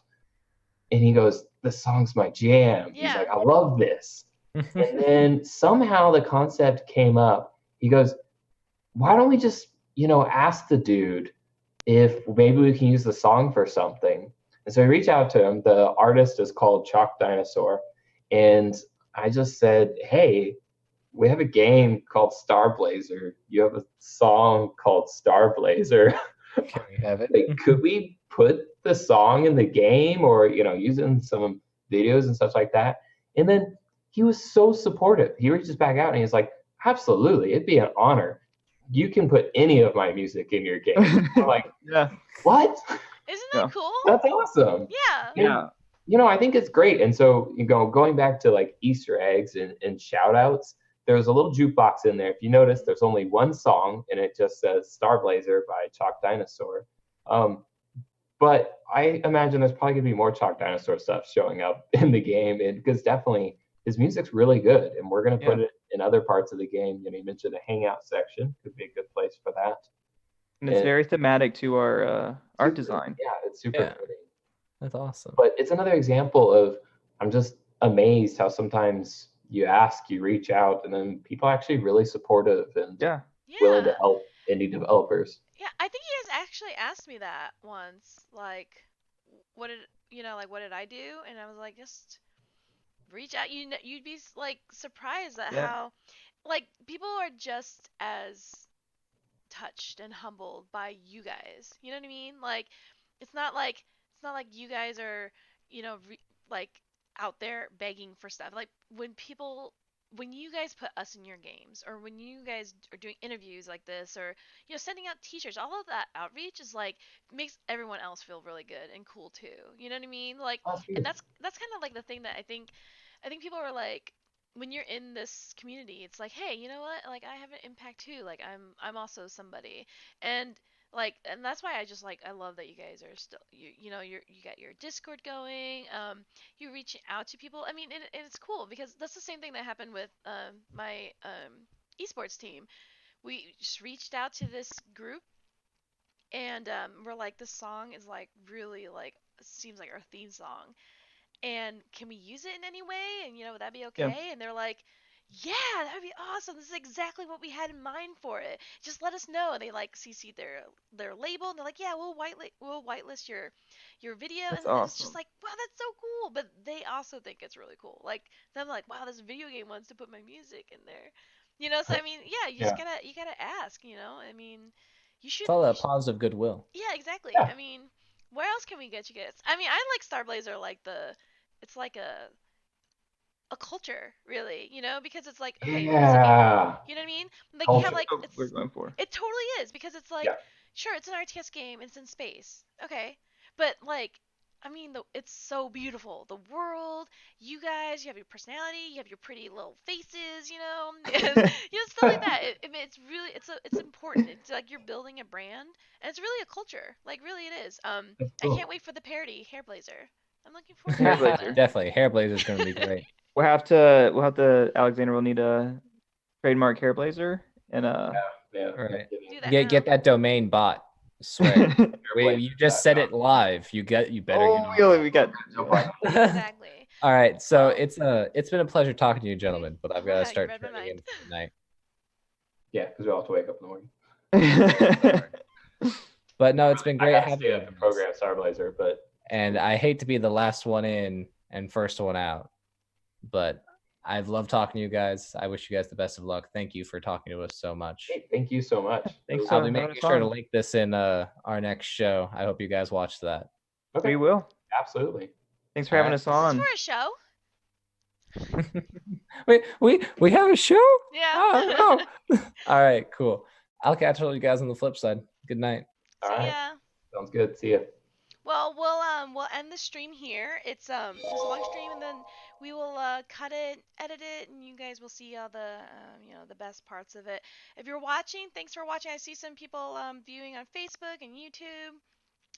And he goes, this song's my jam. Yeah. He's like, I love this. And then somehow the concept came up. He goes, why don't we just, ask the dude if maybe we can use the song for something? And so I reached out to him. The artist is called Chalk Dinosaur. And I just said, hey, we have a game called Starblazer. You have a song called Starblazer. Can we have it? Like, could we put the song in the game or, using some videos and stuff like that? And then he was so supportive. He reaches back out and he's like, absolutely, it'd be an honor. You can put any of my music in your game. I'm like, Yeah. what? Isn't that cool? That's awesome. Yeah. And, I think it's great. And so, going back to like Easter eggs and shout outs, there's a little jukebox in there. If you notice, there's only one song and it just says Starblazer by Chalk Dinosaur. But I imagine there's probably gonna be more Chalk Dinosaur stuff showing up in the game, and because definitely his music's really good, and we're gonna put it in other parts of the game. You mentioned a hangout section could be a good place for that. And it's very thematic to our art design. Yeah, it's super pretty. That's awesome. But it's another example of I'm just amazed how sometimes you ask, you reach out, and then people are actually really supportive and willing to help indie developers. Yeah, I think you guys actually asked me that once. Like, what did I do? And I was like, just reach out. You'd be like surprised at how, like, people are just as touched and humbled by you guys. You know what I mean? Like, it's not like you guys are, like out there begging for stuff. Like when you guys put us in your games, or when you guys are doing interviews like this, or sending out t-shirts, all of that outreach is like makes everyone else feel really good and cool too. You know what I mean? Like, and that's kind of like the thing that I think people are like, when you're in this community, it's like, hey, you know what? Like, I have an impact too. Like, I'm also somebody, and that's why I love that you guys are still, you got your Discord going. You reaching out to people. I mean, and it's cool because that's the same thing that happened with my esports team. We just reached out to this group, and we're like, this song is like really like seems like our theme song, and can we use it in any way? And would that be okay? Yeah. And they're like, yeah, that would be awesome. This is exactly what we had in mind for it. Just let us know. And they like CC their label, and they're like, yeah, we'll whitelist your video. That's and awesome. It's just like, wow, that's so cool. But they also think it's really cool. Like, them like, wow, this video game wants to put my music in there. So I mean, yeah, you gotta ask. I mean, you should. It's all that positive goodwill. Yeah, exactly. Yeah. I mean, where else can we get you guys? I mean, I like Starblazer like it's like a a culture, really, because it's like, okay, this is a game. Yeah. You know what I mean? Like you have Culture. like What we're going for. it totally is because it's like, Yeah. sure, it's an RTS game, it's in space, okay, but like, I mean, it's so beautiful. The world, you guys, you have your personality, you have your pretty little faces, stuff like that. It's really, it's important. It's like you're building a brand, and it's really a culture. Like, really, it is. That's I cool. can't wait for the parody, Hairblazer. I'm looking forward to that. Hairblazer. Definitely, Hairblazer's is going to be great. Alexander will need a trademark Hairblazer and Yeah. Right. Do that Get now. that domain bot. Swear. You just said it live. You better get on. we got Exactly. All right, so Well, it's been a pleasure talking to you, gentlemen, but I've Oh got to wow, you start read my turning mind. in for the night. Yeah, because we all have to wake up in the morning. But no, it's been great I gotta having stay you. at the program StarBlazer, but And I hate to be the last one in and first one out, but I've loved talking to you guys. I wish you guys the best of luck. Thank you for talking to us so much. hey, thank you so much. Thanks. I'll be having making us sure to on. link this in our next show. I hope you guys watch that. Okay. We will. Absolutely. Thanks for having us This is on. for a show. Wait, we have a show? Yeah. Oh, no. All right, cool. I'll catch all you guys on the flip side. Good night. All See right. ya. Sounds good. See ya. Well, we'll end the stream here. It's just a long stream, and then we will cut it, edit it, and you guys will see all the the best parts of it. If you're watching, thanks for watching. I see some people viewing on Facebook and YouTube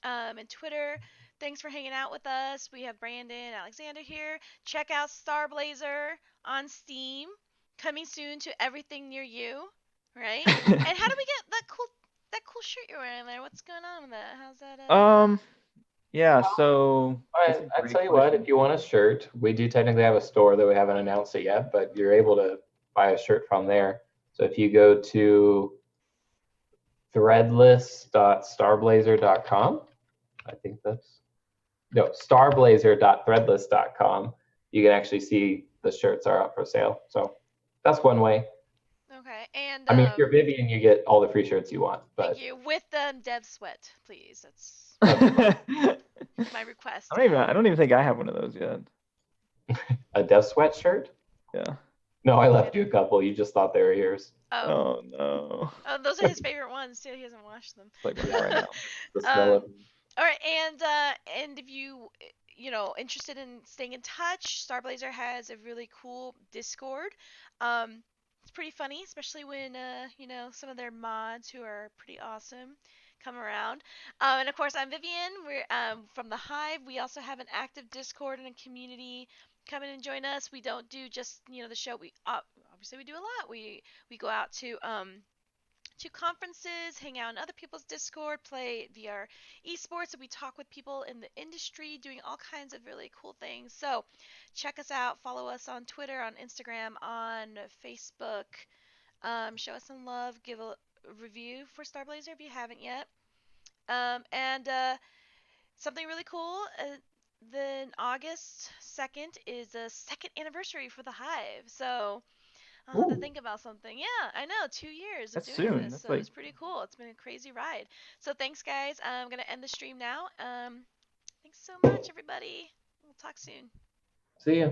and Twitter. Thanks for hanging out with us. We have Brandon, Alexander here. Check out StarBlazer on Steam, coming soon to everything near you, right? And how do we get that cool shirt you're wearing there? What's going on with that? How's that? Yeah, so All that's right. a I great tell you what, question. if you want a shirt, we do technically have a store that we haven't announced it yet, but you're able to buy a shirt from there. So if you go to threadless.starblazer.com, I think that's no, starblazer.threadless.com, you can actually see the shirts are up for sale. So that's one way. Okay, and I mean, if you're Vivian, you get all the free shirts you want. But thank you. With the Dev Sweat, please. That's I my request. don't even think I have one of those yet. a Dev sweatshirt? Yeah. No, I left you a couple. You just thought they were yours. Oh no. Oh, those are his favorite ones too. He hasn't washed them. Like right now. The smell of All right, and if you interested in staying in touch, Starblazer has a really cool Discord. It's pretty funny, especially when some of their mods who are pretty awesome come around. And of course, I'm Vivian. We're from the Hive. We also have an active Discord and a community. Come in and join us. We don't do just the show. We obviously we do a lot. We go out to conferences, hang out in other people's Discord, play VR esports, and we talk with people in the industry doing all kinds of really cool things. So check us out, follow us on Twitter, on Instagram, on Facebook. Show us some love, give a review for StarBlazer if you haven't yet. And something really cool. Then August 2nd is the second anniversary for the Hive. So I'll have to think about something. Yeah, I know, 2 years of That's doing soon. this, That's so like it's pretty cool. It's been a crazy ride. So thanks, guys. I'm gonna end the stream now. Thanks so much, everybody. We'll talk soon. See ya.